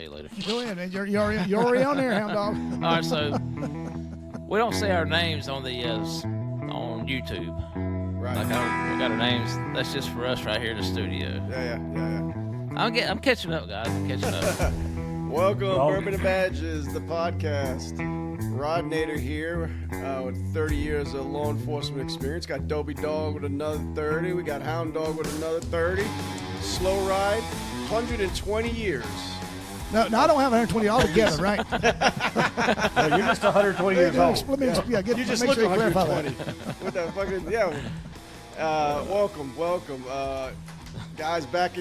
tell you later. Go ahead, man. You're already on there, Hound Dog. All right, so we don't say our names on the on YouTube. Right. Like we got our names. That's just for us right here in the studio. Yeah. I'm catching up, guys. I'm catching up. Welcome, Bourbon and Badges, the podcast. Rodinator here with 30 years of law enforcement experience. Got Doby Dawg with another 30. We got Hound Dog with another 30. Slo Ride, 120 years. No, I don't have 120 altogether, right? No, you're just 120 years old. You just look 120. What the fucking, welcome. Guys back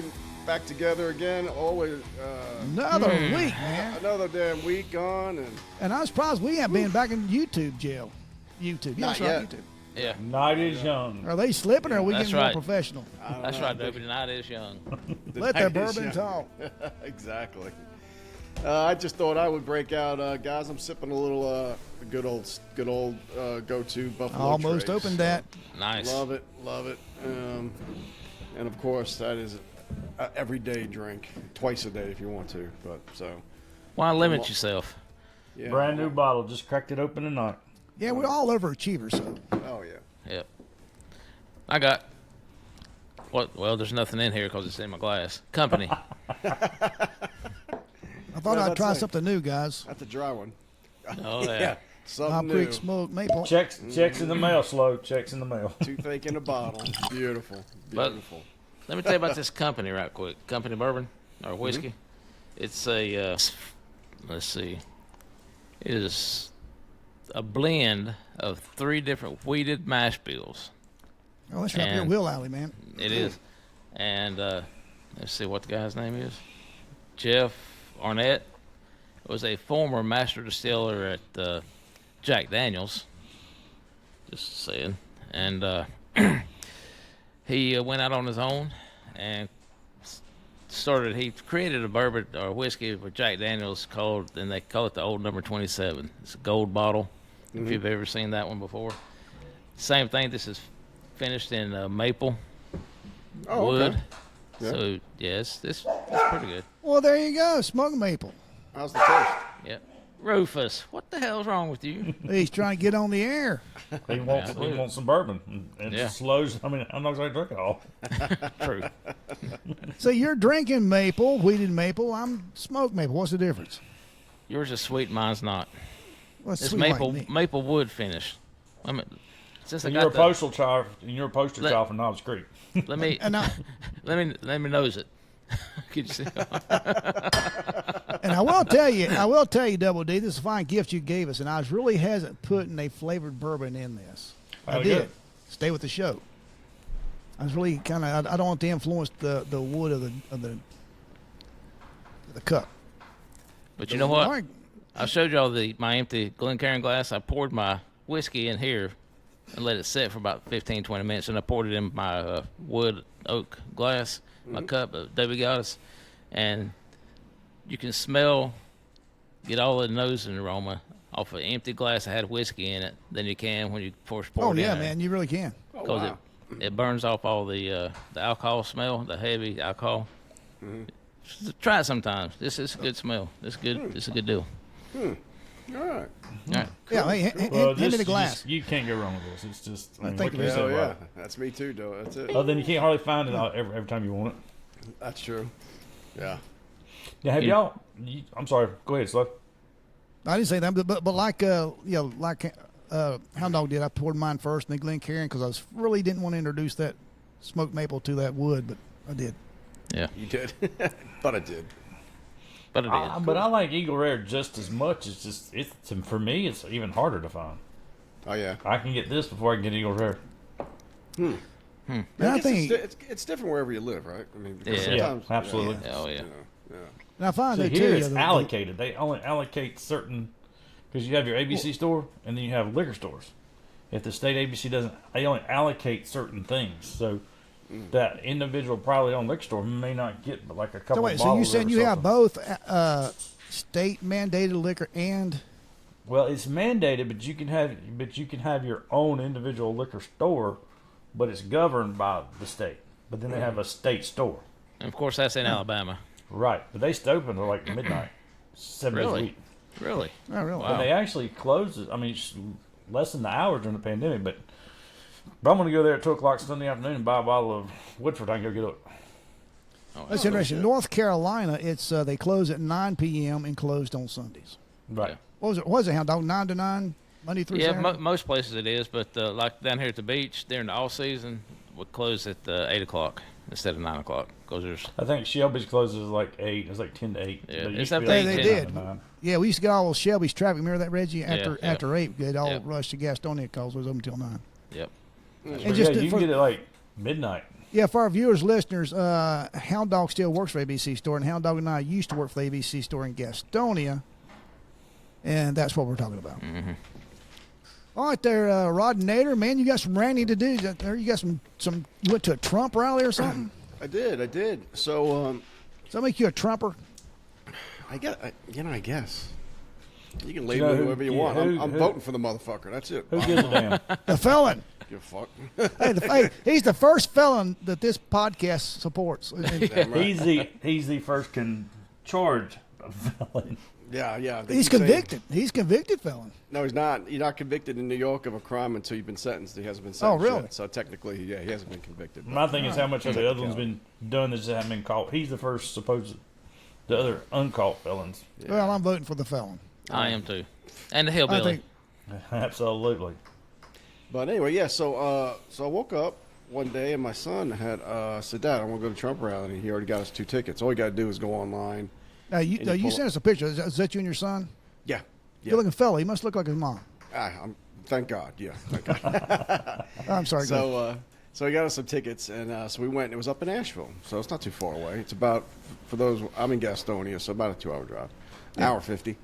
together again. Always Another week, man. Another damn week gone, and I'm surprised we haven't been back in YouTube jail. YouTube, Not yet. YouTube. Yeah. Night is young. Are they slipping, or are we That's getting right. more professional? That's right, Doby. The night is young. Let that bourbon talk. Exactly. I just thought I would break out, guys. I'm sipping a little good old go-to Buffalo Almost Trace. opened that. Nice. Love it. And of course, that is an everyday drink, twice a day if you want to. But so. Why limit yourself? Yeah. Brand new bottle. Just cracked it open tonight. Yeah, we're all overachievers, so. Oh yeah. Yep. I got. What? Well, there's nothing in here because it's in my glass. Company. I thought Yeah, I'd try that's something new, guys. That's a dry one. Oh, yeah. Something Hop new. Creek smoked maple. Checks in the mail, Slow. Checks in the mail. Toothache in a bottle. Beautiful. But- Beautiful. Let me tell you about this company right quick. Company bourbon or whiskey. It's a let's see. It is a blend of 3 different wheated mash bills. Oh, that's right up your And- wheel alley, man. It is. And let's see what the guy's name is. Jeff Arnett was a former master distiller at Jack Daniels. Just saying. And he went out on his own and he created a bourbon or whiskey with Jack Daniels and they call it the Old Number 27. It's a gold bottle, if you've ever seen that one before. Same thing, this is finished in maple wood. Okay. Yeah. So, yes, it's pretty good. Well, there you go. Smoked maple. How's the taste? Yep. Rufus, what the hell's wrong with you? He's trying to get on the air. He wants some bourbon. And Yeah. Slows. I mean, I'm not going to drink it all. True. So you're drinking maple, wheated maple. I'm smoked maple. What's the difference? Yours is sweet, mine's not. What's It's sweet like me? maple wood finish. I mean, since I And you're a got postal child. And you're a poster Let- child for Knobs Creek. let me And let me nose it. Could you see? And I will tell you, Double D, this is a fine gift you gave us, and I was really hesitant putting a flavored bourbon in this. I Oh, did. good. Stay with the show. I was really kind of. I don't want to influence the wood of the cup. But you know All what? right. I showed y'all my empty Glencairn glass. I poured my whiskey in here and let it sit for about 15, 20 minutes, and I poured it in my wood oak glass, my cup of Doby Dawg, and you can get all the nose and aroma off an empty glass that had whiskey in it than you can when you first pour Oh it yeah, in. man, you really can. Oh, Because wow. it burns off all the alcohol smell, the heavy alcohol. Just try it sometimes. This is a good smell. It's good. It's a good deal. All right. All right. Yeah, hey, hand me the glass. You can't go wrong with this. It's just. I mean, think what it you is. said, Oh yeah. right. That's me too, though. That's it. Other than you can't hardly find it every time you want it. That's true. Yeah. Yeah, have y'all? I'm sorry. Go ahead, Slow. I didn't say that, but like Hound Dog did, I poured mine first, and then Glencairn, because I really didn't want to introduce that smoked maple to that wood, but I did. Yeah. You did. But I did. But it is. But I like Eagle Rare just as much. It's just for me, it's even harder to find. Oh yeah. I can get this before I can get Eagle Rare. And I I guess think, it's different wherever you live, right? I mean, because Yeah. sometimes, Yeah, absolutely. Oh, yeah. You know, yeah. and I find So that here too. it's the- allocated. They only allocate certain, because you have your ABC store and then you have liquor stores. If the state ABC doesn't, they only allocate certain things. So that individual privately owned liquor store may not get but like a couple So of wait, bottles. so you said or you have something. both state mandated liquor and Well, it's mandated, but you can have your own individual liquor store, but it's governed by the state. But then they have a state store. And of course, that's in Alabama. Right, but they stay open till like midnight, 7 days a Really? week. Really? Oh, really? Wow. But they actually closed it. I mean, it's less than the hours during the pandemic. But I'm going to go there at 2:00 Sunday afternoon and buy a bottle of Woodford. I can go get it. Oh, That's interesting. North Carolina, it's they close at 9 p.m. and closed on Sundays. Right. What was it? What was it, Hound Dog? 9 to 9, Monday through Yeah, Saturday? most places it is, but like down here at the beach during the off season, we close at 8 o'clock instead of 9 o'clock because there's I think Shelby's closes like 8. It's like 10 to 8. Yeah, But it it's used to up be to like 8, they 10 did. to 9. Yeah, we used to get all Shelby's traffic. Remember that, Reggie? After yeah. after 8, they'd all Yep. rush to Gastonia because it was open until 9. yep. And But just yeah, you for- can get it like midnight. Yeah, for our viewers, listeners, Hound Dog still works for ABC Store, and Hound Dog and I used to work for the ABC Store in Gastonia, and that's what we're talking about. Mm-hmm. All right, there, Rodinator, man, you got some ranting to do. There, you got some. You went to a Trump rally or something? I did. So, Does that make you a Trumper? I guess. You can You label know me who- whoever you yeah, want. who- I'm who- voting for the motherfucker. That's it. Who gives a damn? The felon. Give a fuck. Hey, he's the first felon that this podcast supports. Damn right. He's the first charged felon. Yeah. He's keep saying- convicted. He's convicted felon. No, he's not. You're not convicted in New York of a crime until you've been sentenced. He hasn't been sentenced really? yet. So technically, yeah, he hasn't been convicted. My thing is how much of the other ones been done that just haven't been caught. He's the first the other uncaught felons. Yeah. Well, I'm voting for the felon. I am too, and the I hillbilly. think. Absolutely. But anyway, yeah. So I woke up one day and my son had said, "Dad, I want to go to Trump rally." And he already got us 2 tickets. All you got to do is go online. Now, you pull sent us a picture. Is that you and your son? Yeah. Good looking fella. He must look like his mom. Thank God. Yeah. Thank God. I'm sorry. go ahead. So he got us some tickets, and so we went. It was up in Asheville, so it's not too far away. It's about, for those, I'm in Gastonia, so about a 2-hour drive, hour 50.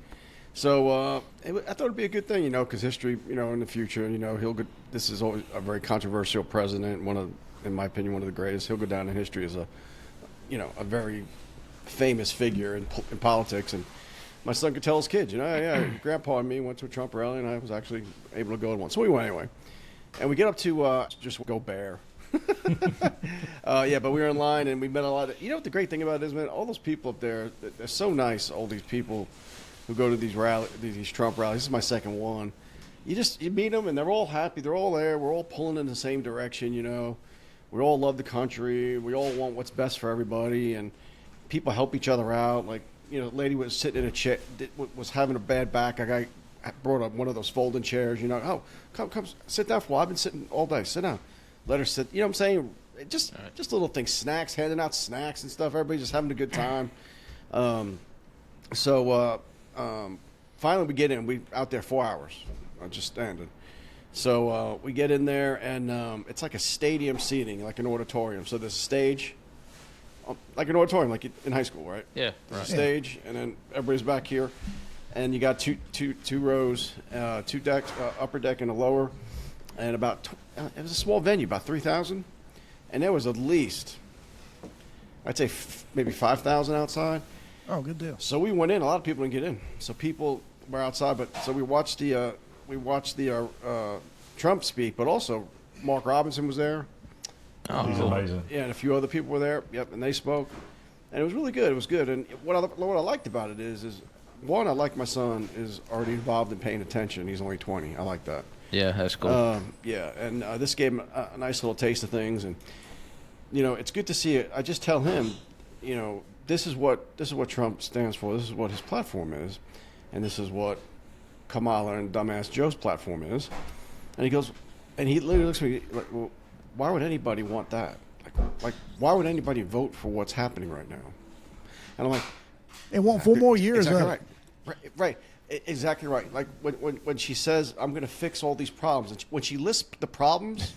So I thought it'd be a good thing, because history, in the future, he'll go. This is always a very controversial president. In my opinion, one of the greatest. He'll go down in history as a very famous figure in politics. And my son could tell his kids, yeah, Grandpa and me went to a Trump rally, and I was actually able to go to one. So we went anyway. And we get up to just go bear. But we were in line, and we met a lot of. You know what the great thing about it is, man? All those people up there, they're so nice. All these people who go to these Trump rallies. This is my second one. You meet them, and they're all happy. They're all there. We're all pulling in the same direction. We all love the country. We all want what's best for everybody, and people help each other out. Like, a lady was sitting in a chair, was having a bad back. A guy brought up one of those folding chairs. Oh, come, sit down for a while. I've been sitting all day. Sit down. Let her sit. You know what I'm saying? Just little things, snacks, handing out snacks and stuff. Everybody's just having a good time. Finally we get in. We out there 4 hours, just standing. So we get in there, and it's like a stadium seating, like an auditorium. So there's a stage, like an auditorium, like in high school, right? Yeah, There's right. a stage, and then everybody's back here, and you got two rows, 2 decks, upper deck and a lower, and about it was a small venue, about 3,000, and there was at least, I'd say maybe 5,000 outside. Oh, good deal. So we went in. A lot of people didn't get in. So people were outside. But so we watched the Trump speak. But also Mark Robinson was there. Oh, He's cool. amazing. Yeah, and a few other people were there. Yep, and they spoke. And it was really good. It was good. And what I liked about it is one, I like my son is already involved in paying attention. He's only 20. I like that. Yeah, that's cool. And this gave him a nice little taste of things. And it's good to see it. I just tell him, this is what Trump stands for. This is what his platform is, and this is what Kamala and dumbass Joe's platform is. And he goes, and he literally looks at me like, well, why would anybody want that? Like, why would anybody vote for what's happening right now? And I'm like, It won't 4 more years. Exactly right. Exactly right. Like when she says, "I'm going to fix all these problems," and when she lists the problems,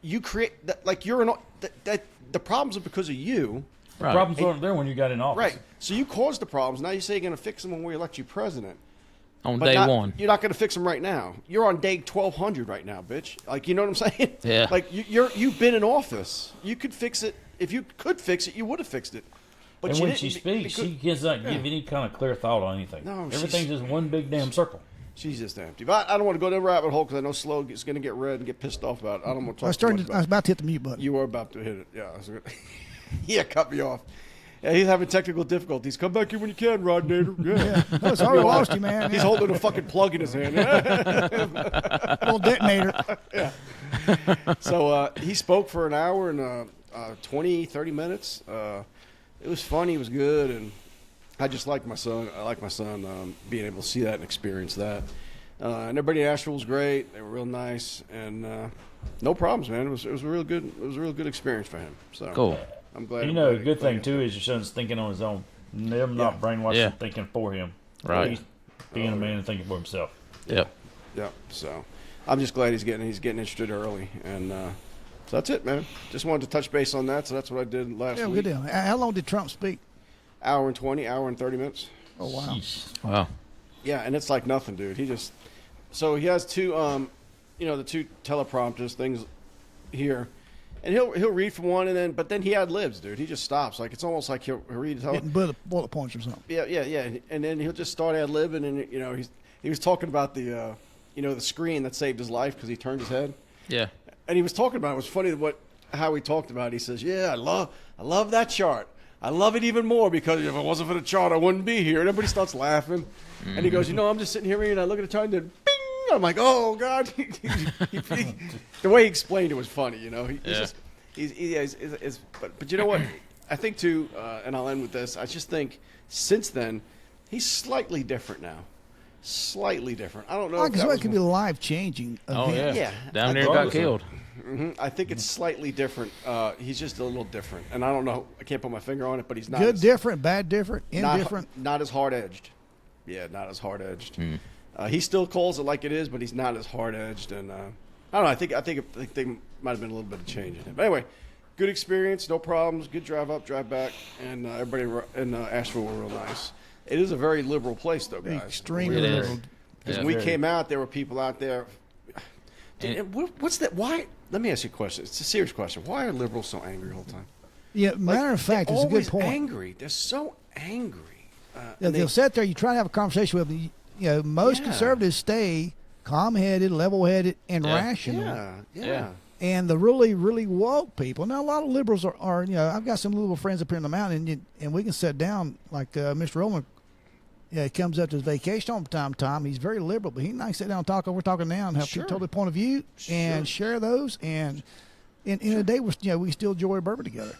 you create that. Like the problems are because of you. Right. Problems aren't there when you got in office. Right. So you caused the problems. Now you say you're going to fix them when we elect you president. On But day not- one. You're not going to fix them right now. You're on day 1,200 right now, bitch. Like, you know what I'm saying? Yeah. Like, you've been in office. You could fix it. If you could fix it, you would have fixed it. But And you when didn't she speaks, she does not give any kind of clear thought on anything. No, Everything's just one big damn circle. She's just empty. But I don't want to go down the rabbit hole because I know Slo is going to get red and get pissed off about it. I don't want to I was talk too much I was about it. about to hit the mute button. You were about to hit it. Yeah. Yeah, cut me off. Yeah, he's having technical difficulties. Come back here when you can, Rodinator. Yeah. No, sorry, we lost you, man. He's holding a fucking plug in his hand. little detonator. Yeah. So he spoke for an hour and 20, 30 minutes. It was fun. He was good, and I just liked my son. I like my son being able to see that and experience that. And everybody in Asheville was great. They were real nice, and no problems, man. It was a real good. It was a real good experience for him. So Cool. I'm glad. You know, a good thing too is your son's thinking on his own. Them not brainwashed Yeah. and thinking for him. Right. He's being a man and thinking for himself. Yep. Yeah. So I'm just glad he's getting interested early, and so that's it, man. Just wanted to touch base on that. So that's what I did last Yeah, week. good deal. How long did Trump speak? Hour and 20, hour and 30 minutes. Oh, wow. Jeez. Wow. Yeah, and it's like nothing, dude. So he has two, the two teleprompters things here, and he'll read from one, but then he ad libs, dude. He just stops. Like it's almost like he'll read. Hitting bullet points or something. Yeah, and then he'll just start ad libbing, and he was talking about the the screen that saved his life because he turned his head, Yeah. and he was talking about it. It was funny how he talked about it. He says, "Yeah, I love that chart. I love it even more because if it wasn't for the chart, I wouldn't be here." And everybody starts laughing, and he goes, "I'm just sitting here reading. I look at the chart and then bing." I'm like, "Oh God!" The way he explained it was funny. But you know what? I think too, and I'll end with this. I just think since then, he's slightly different now. Slightly different. I don't know. Because it could be a life-changing event. Oh yeah. Yeah. Down there got Regardless of- killed. I think it's slightly different. He's just a little different, and I don't know. I can't put my finger on it, but he's not Good, as, different, bad, different, indifferent. not as hard edged. Yeah, not as hard edged. He still calls it like it is, but he's not as hard edged. And I don't know. I think they might have been a little bit of change in him. But anyway, good experience, no problems. Good drive up, drive back, and everybody in Asheville were real nice. It is a very liberal place, though, guys. Extremely It is. liberal. Because Yeah. when we came out, there were people out there. Dude, what's that? Why? Let me ask you a question. It's a serious question. Why are liberals so angry all the time? Yeah, matter of fact, it's a good always point. Angry. They're so angry. Yeah, they'll sit there. You try to have a conversation with them. Most Yeah. conservatives stay calm-headed, level-headed, and Yeah. rational. Yeah. And the really, really woke people. Now, a lot of liberals are I've got some little friends up here in the mountain, and we can sit down like Mr. Roman. Yeah, he comes up to his vacation home time to time. He's very liberal, but he and I sit down and talk. We're talking now and have Sure. totally point of view and share those. And in a day, we still enjoy a bourbon together.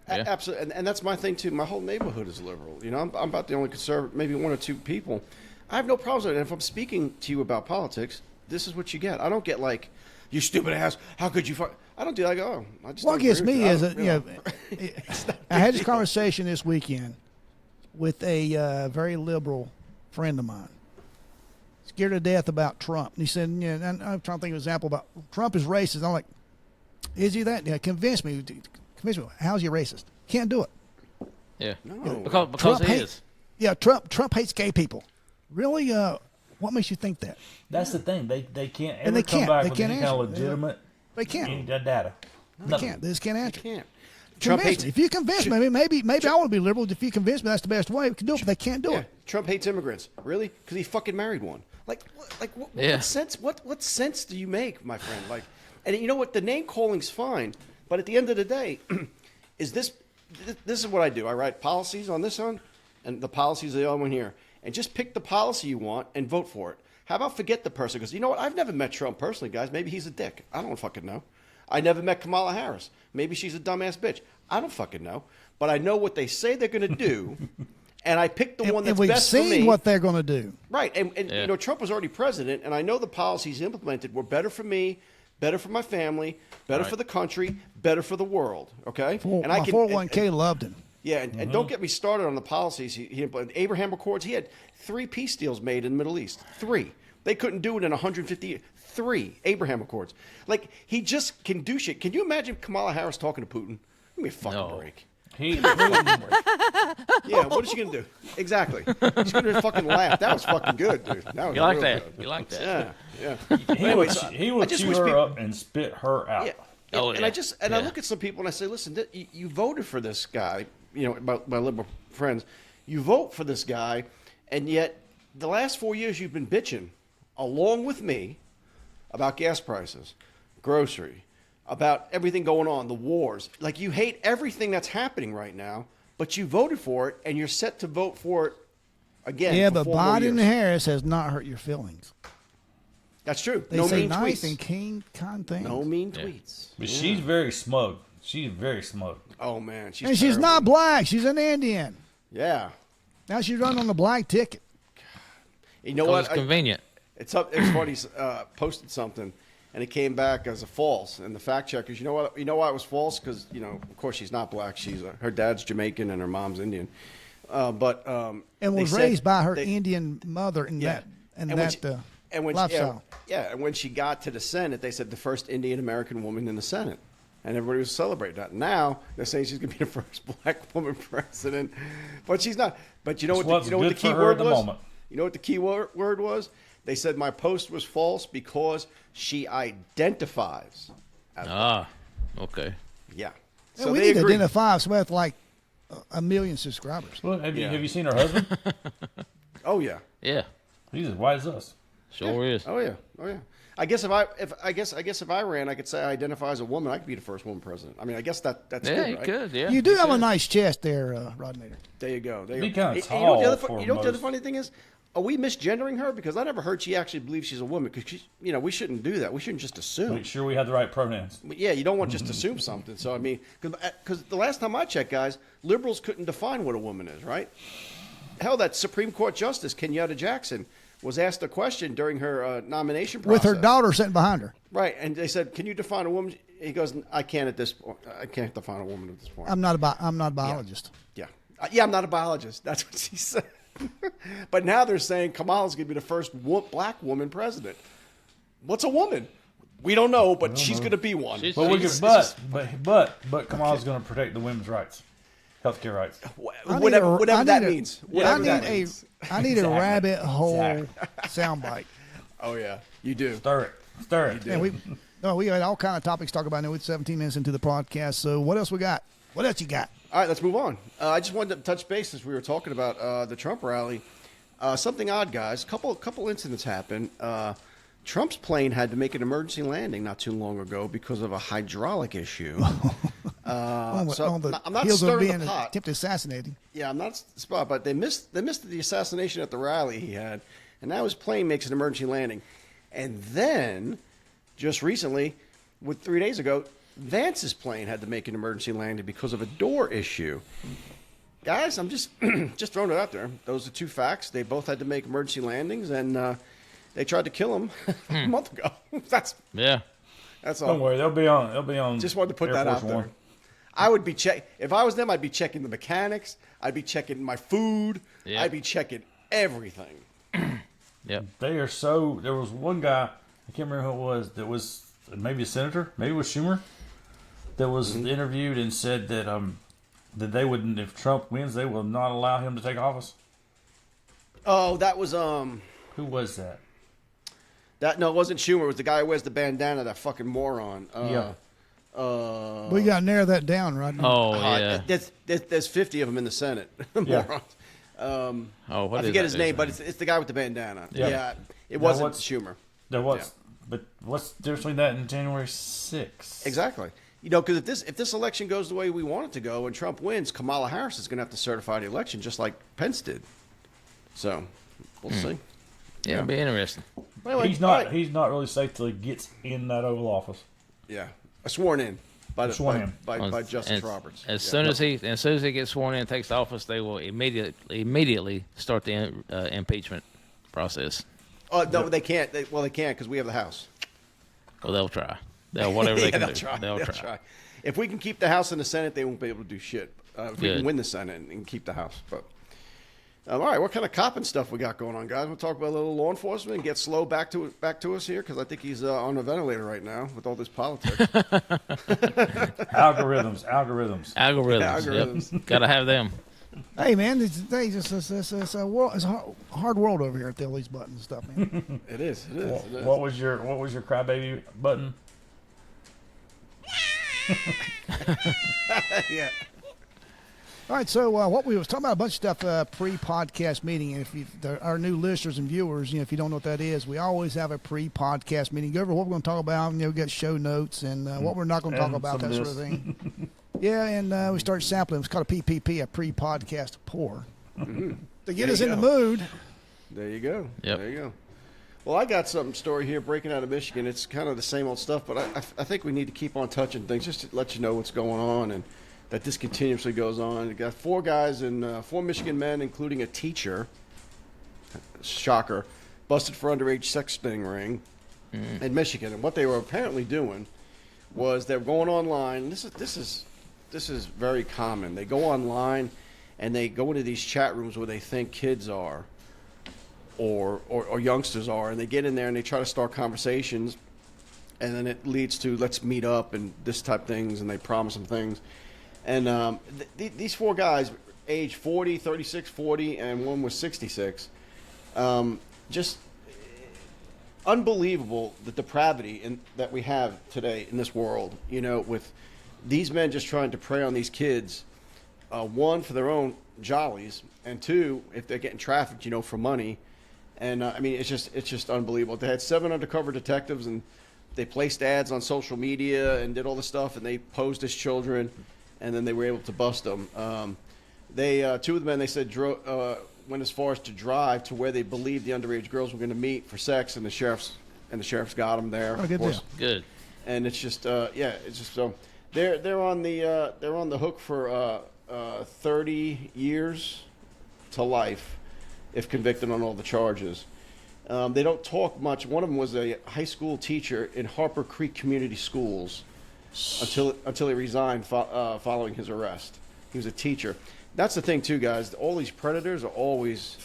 Yeah. Absolutely. And that's my thing, too. My whole neighborhood is liberal. I'm about the only conservative, maybe one or two people. I have no problems with it. And if I'm speaking to you about politics, this is what you get. I don't get like, you stupid ass, how could you I don't do that. I go, I just What don't gets agree me with is, it. I had this conversation this weekend with a very liberal friend of mine. Scared to death about Trump. And he said, and I'm trying to think of an example about Trump is racist. I'm like, is he that? Yeah, convince me. How's he racist? Can't do it. Yeah. No. Because Trump he hates- is. Yeah, Trump hates gay people. Really? What makes you think that? That's the thing. They can't ever And they come can't. back They with can't any kind of answer. legitimate They can't. data. They Nothing. can't. They just can't I answer. can't. Trump Convince hates me. If you convince me, maybe I want to be liberal. If you convince me that's the best way, we can do it. But they can't do Yeah. it. Trump hates immigrants. Really? Because he fucking married one. What Yeah. sense? What sense do you make, my friend? And you know what? The name calling's fine, but at the end of the day, this is what I do. I write policies on this one, and the policies are the other one here, and just pick the policy you want and vote for it. How about forget the person? Because you know what? I've never met Trump personally, guys. Maybe he's a dick. I don't fucking know. I never met Kamala Harris. Maybe she's a dumbass bitch. I don't fucking know. But I know what they say they're going to do, and I picked the one And that's we've best for me. seen what they're going to do. Right, and Yeah. Trump was already president, and I know the policies implemented were better for me, better for my family, better Right. for the country, better for the world. Okay, And my 401k loved him. yeah, and don't get me started on the policies he implemented. Abraham Accords. He had 3 peace deals made in the Middle East. 3. They couldn't do it in 150 years. 3 Abraham Accords. Like he just can do shit. Can you imagine Kamala Harris talking to Putin? Give me a fucking No. break. He, Yeah, what is she gonna do? Exactly. She's gonna fucking laugh. That was fucking good, dude. That was You like real that? good. You like that? Yeah. he would just chew wish her people- up and spit her out. Yeah. Oh, and yeah. I Yeah. look at some people and I say, listen, you voted for this guy, my liberal friends. You vote for this guy, and yet the last 4 years you've been bitching, along with me, about gas prices, grocery, about everything going on, the wars. Like you hate everything that's happening right now, but you voted for it, and you're set to vote for it again. Yeah, for but 4 more Biden and years. Harris has not hurt your feelings. That's true. They No say mean nice tweets. and kind things. No mean Yeah. tweets. But she's very smug. She's very smug. Oh man, and she's terrible. not black. She's an Indian. Yeah. Now she's running on the black ticket. You know Because what? it's convenient. It's funny. Posted something, and it came back as a false. And the fact checkers, you know what? You know why it was false? Because of course, she's not black. She's her dad's Jamaican and her mom's Indian. And they was said raised by her they- Indian mother in Yeah. that And when she- lifestyle. And when she got to the Senate, they said the first Indian American woman in the Senate, and everybody was celebrating that. Now they're saying she's going to be the first black woman president, but she's not. But you know what? What's You know what the good key for her word at the was? moment. You know what the key word was? They said my post was false because she identifies as black. Okay. Yeah. Yeah, So we they need to agree. identify us with like 1 million subscribers. Well, have Yeah. you seen her husband? Oh yeah. Yeah. He's as white as us. Sure is. Oh yeah. Oh yeah. I guess if I ran, I could say I identify as a woman. I could be the first woman president. I mean, I guess that's Yeah, good, you right? could. Yeah. You do have a nice chest there, Rodinator. There you go. There you Be go. kinda You know what the other, tall you know what the other for funny thing is? Are we misgendering her? Because I never heard she actually believes she's a woman. Because we shouldn't do that. We shouldn't just assume. Make sure we have the right pronouns. But yeah, you don't want to just assume something. So I mean, because the last time I checked, guys, liberals couldn't define what a woman is, right? Hell, that Supreme Court Justice Kenyatta Jackson was asked a question during her nomination process With her daughter sitting behind her. Right, and they said, "Can you define a woman?" He goes, "I can't at this point. I can't define a woman at this point." I'm not a biologist. Yeah. Yeah, I'm not a biologist. That's what she said. But now they're saying Kamala's going to be the first black woman president. What's a woman? We don't know, but she's going to be one. She's- But we It's could, but Kamala's going to protect the women's rights, healthcare rights. Whatever that means. Whatever that means. I need a rabbit hole soundbite. Oh, yeah. You do. Stir it. And we got all kind of topics to talk about now. It's 17 minutes into the podcast. So what else we got? What else you got? All right, let's move on. I just wanted to touch base as we were talking about the Trump rally. Something odd, guys. Couple incidents happened. Trump's plane had to make an emergency landing not too long ago because of a hydraulic issue. On So the I'm not heels of stirring being the pot. attempted assassinating. Yeah, I'm not spot, but they missed the assassination at the rally he had, and now his plane makes an emergency landing. And then, just recently, 3 days ago, Vance's plane had to make an emergency landing because of a door issue. Guys, I'm just just throwing it out there. Those are two facts. They both had to make emergency landings, and they tried to kill him a month ago. That's Yeah. all. Don't worry, they'll be on. Just wanted to put Air that Force out there. One. I would be if I was them, I'd be checking the mechanics. I'd be checking my food. Yeah. I'd be checking everything. Yep. They are so. There was one guy, I can't remember who it was, that was maybe a senator, maybe it was Schumer, that was interviewed and said that that they wouldn't, if Trump wins, they will not allow him to take office. Oh, that was Who was that? no, it wasn't Schumer. It was the guy who wears the bandana. That fucking moron. Yeah. We got to narrow that down, right? Oh, yeah. There's 50 of them in the Senate. Yeah. Morons. Oh, what I is forget that his dude's name, but it's the guy with the bandana. Yeah. Yeah, it Now wasn't what's- Schumer. There was, Yeah. but what's the difference between that and January 6th? Exactly. Because if this election goes the way we want it to go and Trump wins, Kamala Harris is going to have to certify the election just like Pence did. So we'll see. Yeah, it'll be interesting. Anyway, He's all not. right. He's not really safe till he gets in that Oval Office. Yeah, sworn in by Justice And Roberts. As Yeah. soon as he gets sworn in and takes office, they will immediately start the impeachment process. Oh no, they can't. They can't because we have the House. Well, they'll try. They'll whatever they Yeah, can they'll do. try. They'll They'll try. If we can keep the House and the Senate, they won't be able to do shit. If we Good. can win the Senate and keep the House, but all right, what kind of copping stuff we got going on, guys? We'll talk about a little law enforcement and get Slo back to us here because I think he's on a ventilator right now with all this politics. Algorithms. Algorithms. Yep. Got to have them. Hey, man, it's a world. It's a hard world over here at all these buttons and stuff, man. It is. It is. It is. What was your crybaby button? Yeah. All right, so what we was talking about a bunch of stuff pre-podcast meeting. And if our new listeners and viewers, if you don't know what that is, we always have a pre-podcast meeting. Go over what we're going to talk about. We got show notes and what we're not going to talk And about, some that of sort of this. thing. Yeah, and we started sampling. It was called a PPP, a pre-podcast pour. Mm-hmm. To get us in the mood. There you go. Yep. There you go. Well, I got some story here breaking out of Michigan. It's kind of the same old stuff, but I think we need to keep on touching things just to let you know what's going on and that this continuously goes on. We got 4 guys and 4 Michigan men, including a teacher, shocker, busted for underage sex spinning ring in Michigan. And what they were apparently doing was they were going online. This is very common. They go online and they go into these chat rooms where they think kids are or youngsters are, and they get in there and they try to start conversations, and then it leads to let's meet up and this type of things, and they promise them things. And these 4 guys, age 40, 36, 40, and one was 66, just unbelievable the depravity that we have today in this world, with these men just trying to prey on these kids, 1, for their own jollies, and 2, if they're getting trafficked, for money. And I mean, it's just unbelievable. They had 7 undercover detectives, and they placed ads on social media and did all this stuff, and they posed as children, and then they were able to bust them. 2 of the men, they said, went as far as to drive to where they believed the underage girls were going to meet for sex, and the sheriff's got them there. Oh, good deal. Good. And it's just it's just so they're on the hook for 30 years to life if convicted on all the charges. They don't talk much. One of them was a high school teacher in Harper Creek Community Schools until he resigned following his arrest. He was a teacher. That's the thing too, guys. All these predators are always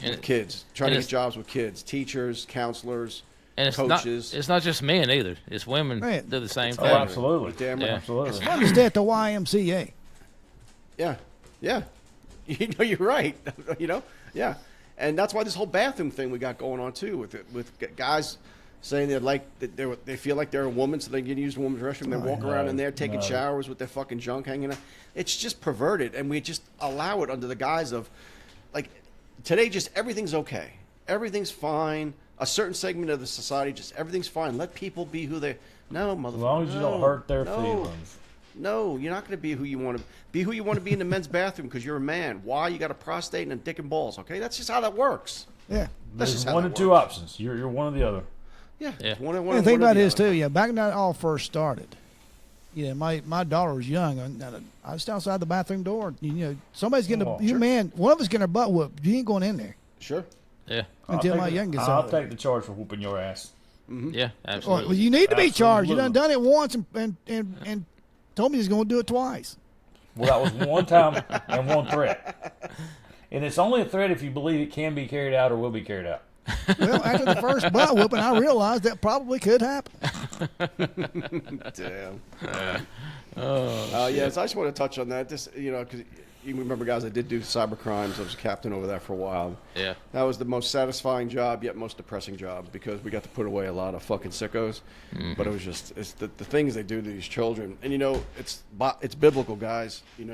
with kids, trying to get jobs with kids, teachers, counselors, and coaches. It's not just men either. It's women Right. do the same Oh, thing. absolutely. Damn right. Yeah. Absolutely. It's fun as that, the YMCA. Yeah. You're right. Yeah. And that's why this whole bathroom thing we got going on too, with guys saying they feel like they're a woman, so they can use a woman's restroom. They walk around in there taking showers with their fucking junk hanging out. It's just perverted, and we just allow it under the guise of, like, today just everything's okay, everything's fine. A certain segment of the society, just everything's fine. Let people be who they. No, motherfucker. As long as you don't hurt their feelings. No, you're not going to be who you want to be. Who you want to be in the men's bathroom because you're a man. Why? You got a prostate and a dick and balls. Okay, that's just how that works. Yeah. That's just There's how one that or two works. options. You're one or the other. Yeah. Yeah. One And the thing about it is, too, back when that all first started, my daughter was young. I was outside the bathroom door. Somebody's getting one of us getting her butt whooped. You ain't going in there Sure. Yeah. until my young gets I'll out. take the charge for whooping your ass. Yeah. Absolutely. Well, you need to be charged. You Absolutely. done it once and told me he's going to do it twice. Well, that was one time and one threat. And it's only a threat if you believe it can be carried out or will be carried out. Well, after the first butt whooping, I realized that probably could happen. Damn. Oh, Yeah, so I just want to touch on that. Because you remember, guys, I did do cyber crimes. I was a captain over there for a while. yeah. That was the most satisfying job, yet most depressing job, because we got to put away a lot of fucking sickos. But it was just the things they do to these children, and it's biblical, guys. The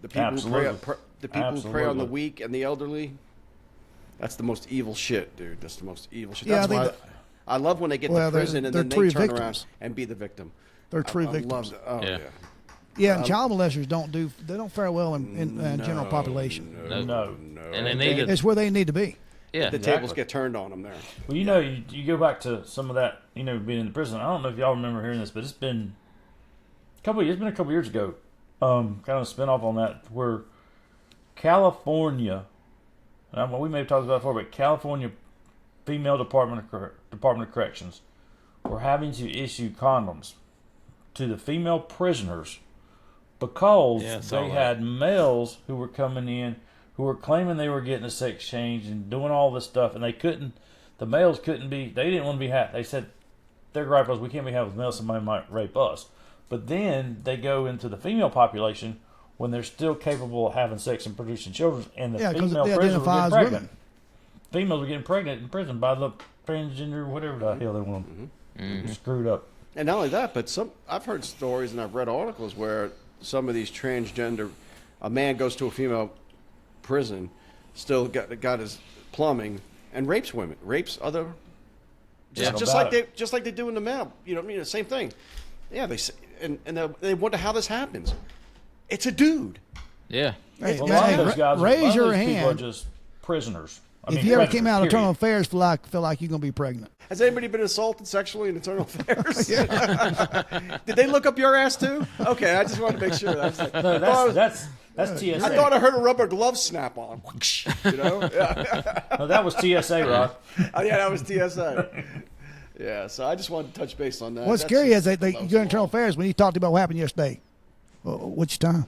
people Absolutely. who prey on the Absolutely. weak and the elderly. That's the most evil shit, dude. That's the most evil shit. Yeah, That's I why think I love when they get Well, to prison and they're then they true turn victims. around and be the victim. They're true I victims. love that. Oh, Yeah. yeah. Yeah, and child molesters don't fare well in general population. No. And they need to. It's where they need to be. Yeah. The tables get turned on them there. Well, you go back to some of that, being in the prison. I don't know if y'all remember hearing this, but it's been a couple years ago. Kind of a spin off on that, where California, and we may have talked about it before, but California female Department of Corrections were having to issue condoms to the female prisoners because Yeah, I saw they that. had males who were coming in who were claiming they were getting a sex change and doing all this stuff, and the males couldn't be, they didn't want to be had. They said their gripe was, we can't be had with males, somebody might rape us. But then they go into the female population when they're still capable of having sex and producing children, and the Yeah, 'cause female they prisoners were identify getting as pregnant. women. Females were getting pregnant in prison by the transgender, whatever the hell they want. Screwed up. And not only that, but I've heard stories and I've read articles where some of these transgender, a man goes to a female prison, still got his plumbing, and rapes women, rapes other, just like they do in the male. Same thing. Yeah, they say, and they wonder how this happens. It's a dude. Yeah. Hey, A lot of hey, those guys, raise a lot of your those people are hand just prisoners. if you ever predators, came out of period. Internal Affairs feel like you're going to be pregnant. Has anybody been assaulted sexually in internal affairs? Did they look up your ass too? Okay, I just wanted to make sure. I was like, No, that's TSA. I thought I heard a rubber glove snap on. You know? Yeah. No, that was TSA, Rod. Oh, yeah, that was TSA. Yeah, so I just wanted to touch base on that. What's That's scary just- is they you go to Internal Affairs when you talked about what happened yesterday. What's your time?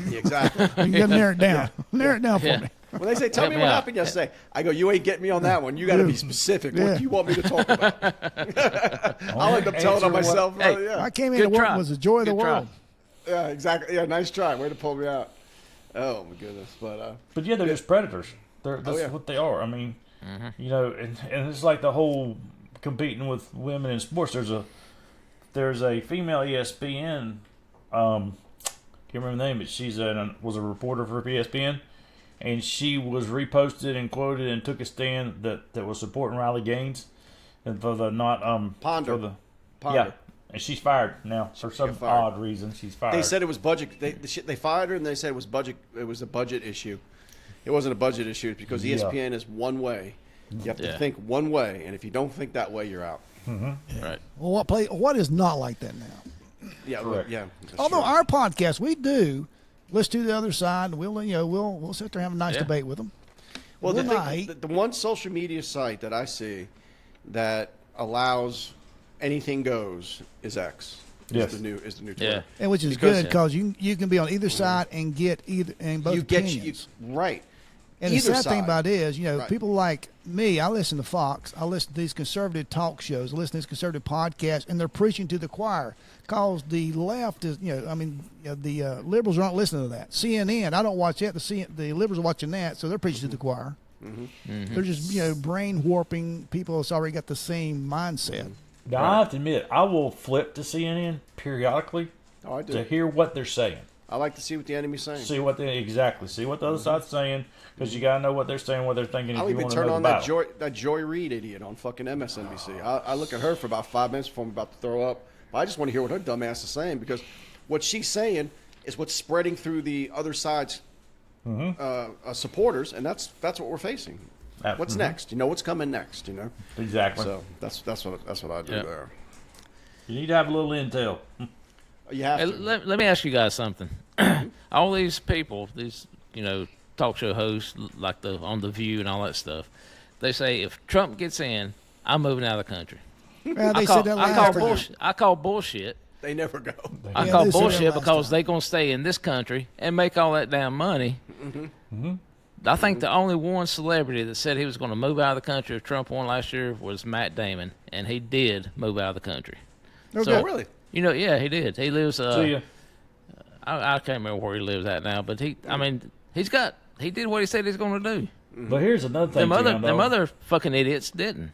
Yeah, exactly. You got to narrow it down. Narrow it down for Yeah. me. When they say, tell Help me me what out. happened yesterday, I go, you ain't getting me on that one. You got to be specific. Yeah. What do you want me to talk about? I'll end up telling on myself. Hey, Yeah. I came Good into work try. and was the joy of the Good try. world. Yeah, exactly. Yeah, nice try. Way to pull me out. Oh, my goodness. But yeah, they're just predators. That's yeah. what they are. I mean, you know, and it's like the whole competing with women in sports. There's a female ESPN. Can't remember the name, but she's was a reporter for ESPN, and she was reposted and quoted and took a stand that was supporting Riley Gaines, and for the not Ponder. for the Ponder. yeah, and she's fired now for some got fired. odd reason. She's fired. They said it was budget. They fired her, and they said it was budget. It was a budget issue. It wasn't a budget issue because Yeah. ESPN is one way. You have to Yeah. think one way, and if you don't think that way, you're out. Right. Well, what is not like that now? Yeah, Correct. yeah. that's Although true. our podcast, we do let's do the other side, and we'll sit there and have a nice Yeah. debate with them. Well, We're the not. thing, the one social media site that I see that allows anything goes is X. Yes. Is the new Twitter. Yeah. And which is Because- good because you can be on either side and get either and both You get opinions. right. And the Either sad thing side. about it is, Right. people like me, I listen to Fox, I listen to these conservative talk shows, I listen to these conservative podcasts, and they're preaching to the choir because the left is, the liberals aren't listening to that. CNN, I don't watch that. The liberals are watching that, so they're preaching to the choir. They're just, brain warping people that's already got the same mindset. Now I have to admit, I will flip to CNN periodically Oh, I do. to hear what they're saying. I like to see what the enemy's saying. See what the other side's saying, because you gotta know what they're saying, what they're thinking. I'll if you even want to turn know on the that battle. Joy Reid idiot on fucking MSNBC. I look at her for about 5 minutes before I'm about to throw up. But I just want to hear what her dumb ass is saying because what she's saying is what's spreading through the other side's supporters, and that's what we're facing. What's next? You know what's coming next? You know. Exactly. So that's what I do Yeah. there. You need to have a little intel. You have Hey, to. let me ask you guys something. All these people, these talk show hosts like on the View and all that stuff, they say if Trump gets in, I'm moving out of the country. Well, they I call, said that I last call time. bullshit. I call bullshit. They never go. I Yeah, call they said that bullshit last because time. they're gonna stay in this country and make all that damn money. I think the only one celebrity that said he was going to move out of the country if Trump won last year was Matt Damon, and he did move out of the country. Okay. So, Oh, really? Yeah, he did. He lives. See ya. I can't remember where he lives at now, but he did what he said he's going to do. But here's another thing. Them other fucking idiots didn't.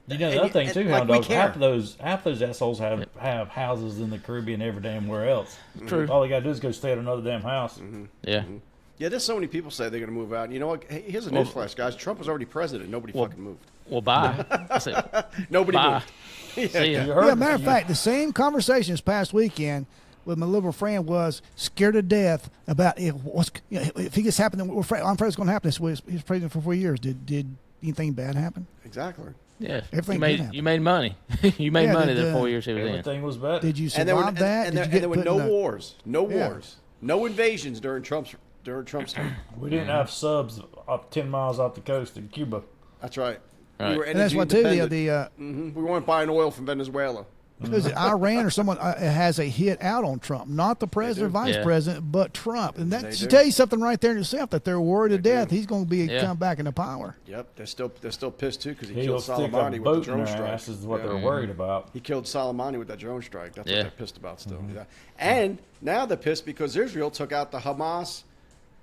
You know, the other thing and too, like Hound we Dog, care. half those assholes have houses in the Caribbean every damn where else. True. All they gotta do is go stay at another damn house. Yeah. Yeah, there's so many people say they're going to move out. You know what? Hey, here's a newsflash, guys. Trump was already president. Nobody fucking moved. Well, bye. I said, Nobody bye. moved. See ya. You heard Yeah, matter of fact, the same conversation this past weekend with my liberal friend was scared to death about if he gets happening. I'm afraid it's going to happen. He was president for 4 years. Did anything bad happen? Exactly. Yeah. Everything you did happen. made money. You made Yeah, money did, the 4 years he was in. Everything was better. Did you And there survive were, that? and Did there, you and there were put in no a- wars. No Yeah. wars. No invasions during Trump's time. We didn't have subs up 10 miles off the coast in Cuba. That's right. Right. We were And that's energy what too. independent. We weren't buying oil from Venezuela. Is it Iran or someone has a hit out on Trump, not the president, or vice Yeah. president, but Trump, and that They should do. tell you something right there in itself that they're worried to death do. he's going to be Yeah. come back into power. Yep, they're still pissed too because he He'll killed stick a Soleimani with boat the in drone their strike. ass is what Yeah. they're worried about. He killed Soleimani with that drone strike. That's Yeah. what they're pissed about still. Yeah. And now they're pissed because Israel took out the Hamas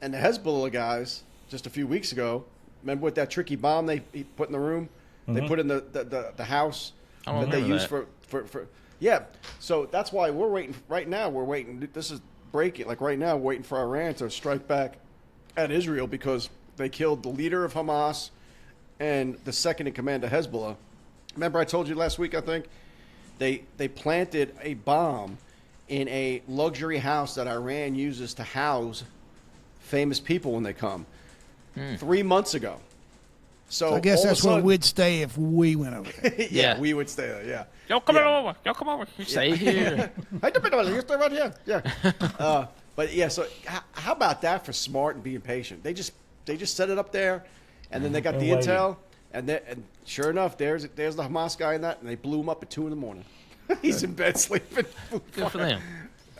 and the Hezbollah guys just a few weeks ago. Remember with that tricky bomb he put in the room? They put in the house I don't that they remember used that. for yeah. So that's why we're waiting right now. We're waiting. This is breaking. Like right now, we're waiting for Iran to strike back at Israel because they killed the leader of Hamas and the second in command of Hezbollah. Remember I told you last week, I think, They planted a bomb in a luxury house that Iran uses to house famous people when they come 3 months ago. So I guess all of a that's where sudden- we'd stay if we went over there. yeah, we would stay there. Yeah. Y'all come over. Y'all come over. You stay here. You stay right here. Yeah. But yeah, so how about that for smart and being patient? They just set it up there, and then they got the waited. intel, and sure enough, there's the Hamas guy in that, and they blew him up at 2 a.m. He's in bed sleeping. Good for them.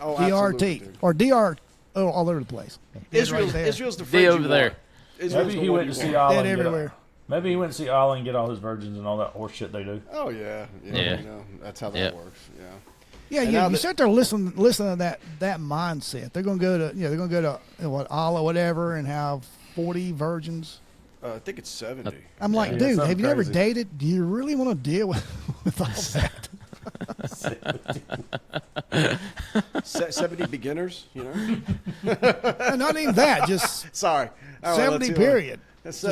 Oh, absolutely, DRT dude. or DR all over the place. Israel's there. Israel's the Be friend over you there. want. Israel's Maybe the he one went you to see want. Allah. Dead and get everywhere. Maybe he went to see Allah and get all his virgins and all that horse shit they do. Oh yeah. Yeah. You know, that's how that Yep. works. Yeah. Yeah, And you, now you that- sit there listen to that mindset. They're gonna go to what Allah whatever and have 40 virgins. I think it's 70. I'm like, Yeah, dude, something have you ever crazy. dated? Do you really want to deal with all that? 70 beginners. You know. And not even that, just Sorry. I don't know, 70 that's period. That's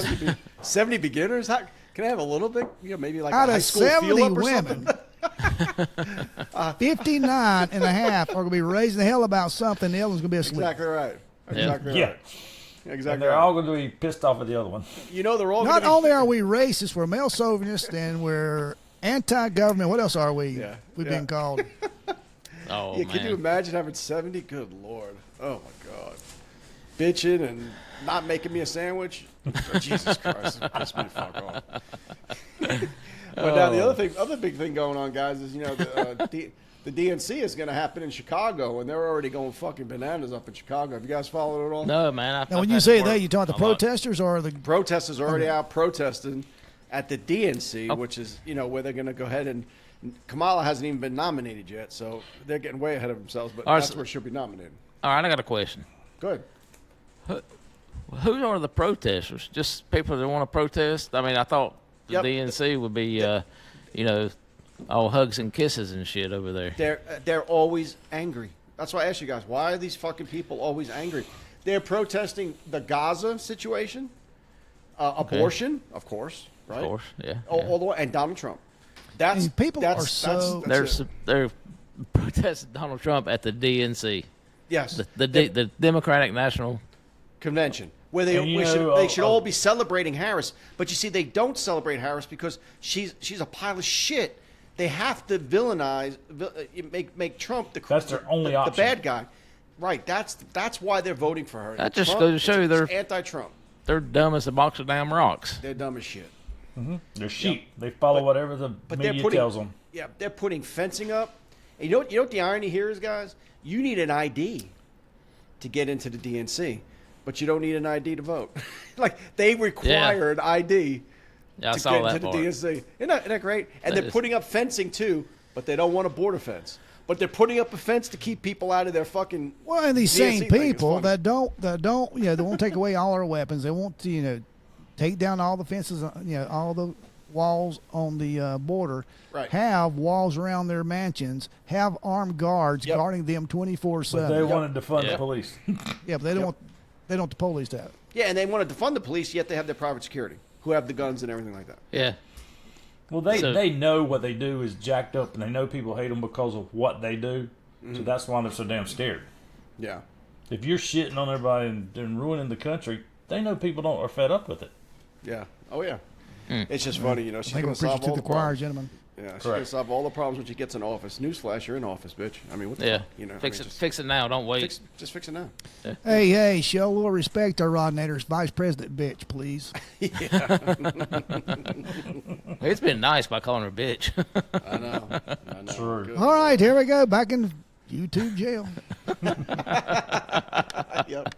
70 beginners? How, can I have a little bit? You know, maybe like Out a high of school 70 feel-up or women, something? 59 and a half are going to be raising the hell about something. The other one's going to be asleep. Exactly right. Exactly Yeah. right. And Exactly they're right. all going to be pissed off at the other one. You know, they're all Not gonna only be, are we racist, we're male chauvinists, and we're anti-government. What else are we? Yeah, We've yeah. been called. Oh, Yeah, man. can you imagine having 70? Good Lord. Oh, my God. Bitching and not making me a sandwich? Oh, Jesus Christ. Piss me the fuck off. But now the other big thing going on, guys, is, you know, the DNC is going to happen in Chicago, and they're already going fucking bananas up in Chicago. Have you guys followed it at all? No, man. Now, when you say that, you talking about the protesters or the? Protesters are already out protesting at the DNC, Oh. which is, you know, where they're going to go ahead and Kamala hasn't even been nominated yet, so they're getting way ahead of themselves, but All right, that's so- where she'll be nominated. All right, I got a question. Good. Who are the protesters? Just people that want to protest? I mean, I thought the Yep. DNC would be, you know, all hugs and kisses and shit over there. They're always angry. That's why I asked you guys, why are these fucking people always angry? They're protesting the Gaza situation, abortion, of course, right? Of course, yeah. All the way, and Donald Trump. That's And people that's, are so- that's it. They're protesting Donald Trump at the DNC, Yes, the Democratic National. convention where And you they should know, all be celebrating Harris, but you see they don't celebrate Harris because she's a pile of shit. They have to make Trump That's their only the option. bad guy, right? That's why they're voting for her. That just Trump, goes to show you it's they're- anti-Trump. They're dumb as a box of damn rocks. They're dumb as shit. They're sheep. They follow whatever the But media they're putting tells them. Yeah, they're putting fencing up. And you know what the irony here is, guys? You need an ID to get into the DNC, but you don't need an ID to vote. Like they require an ID Yeah, I to saw get that into the part. DNC. Isn't that great? And That they're is- putting up fencing too, but they don't want a border fence. But they're putting up a fence to keep people out of their fucking. Well, and these DNC same thing is people funny. that don't, you know, they won't take away all our weapons. They won't, you know, take down all the fences, you know, all the walls on the border. Right. Have walls around their mansions. Have armed guards Yep. guarding them But 24/7. they wanted to fund Yeah. the police. Yeah, but they don't want the police to have it. Yeah, and they want to defund the police, yet they have their private security, who have the guns and everything like that. Yeah. Well, they So- they know what they do is jacked up, and they know people hate them because of what they do. So that's why they're so damn scared. Yeah. If you're shitting on everybody and ruining the country, they know people are fed up with it. Yeah. Oh yeah. It's just funny, you know. She's I think going we're to solve preaching all to the the choir, problems. gentlemen. Yeah, she's going to Correct. solve all the problems when she gets in office. Newsflash, you're in office, bitch. I mean, what the Yeah. fuck? You know, Fix I mean, it. Fix it now. Don't wait. just fix it now. Hey, show a little respect to Rodinator's vice president, bitch, please. It's been nice by calling her bitch. I know. True. Good. All right, here we go. Back in YouTube jail. Yep.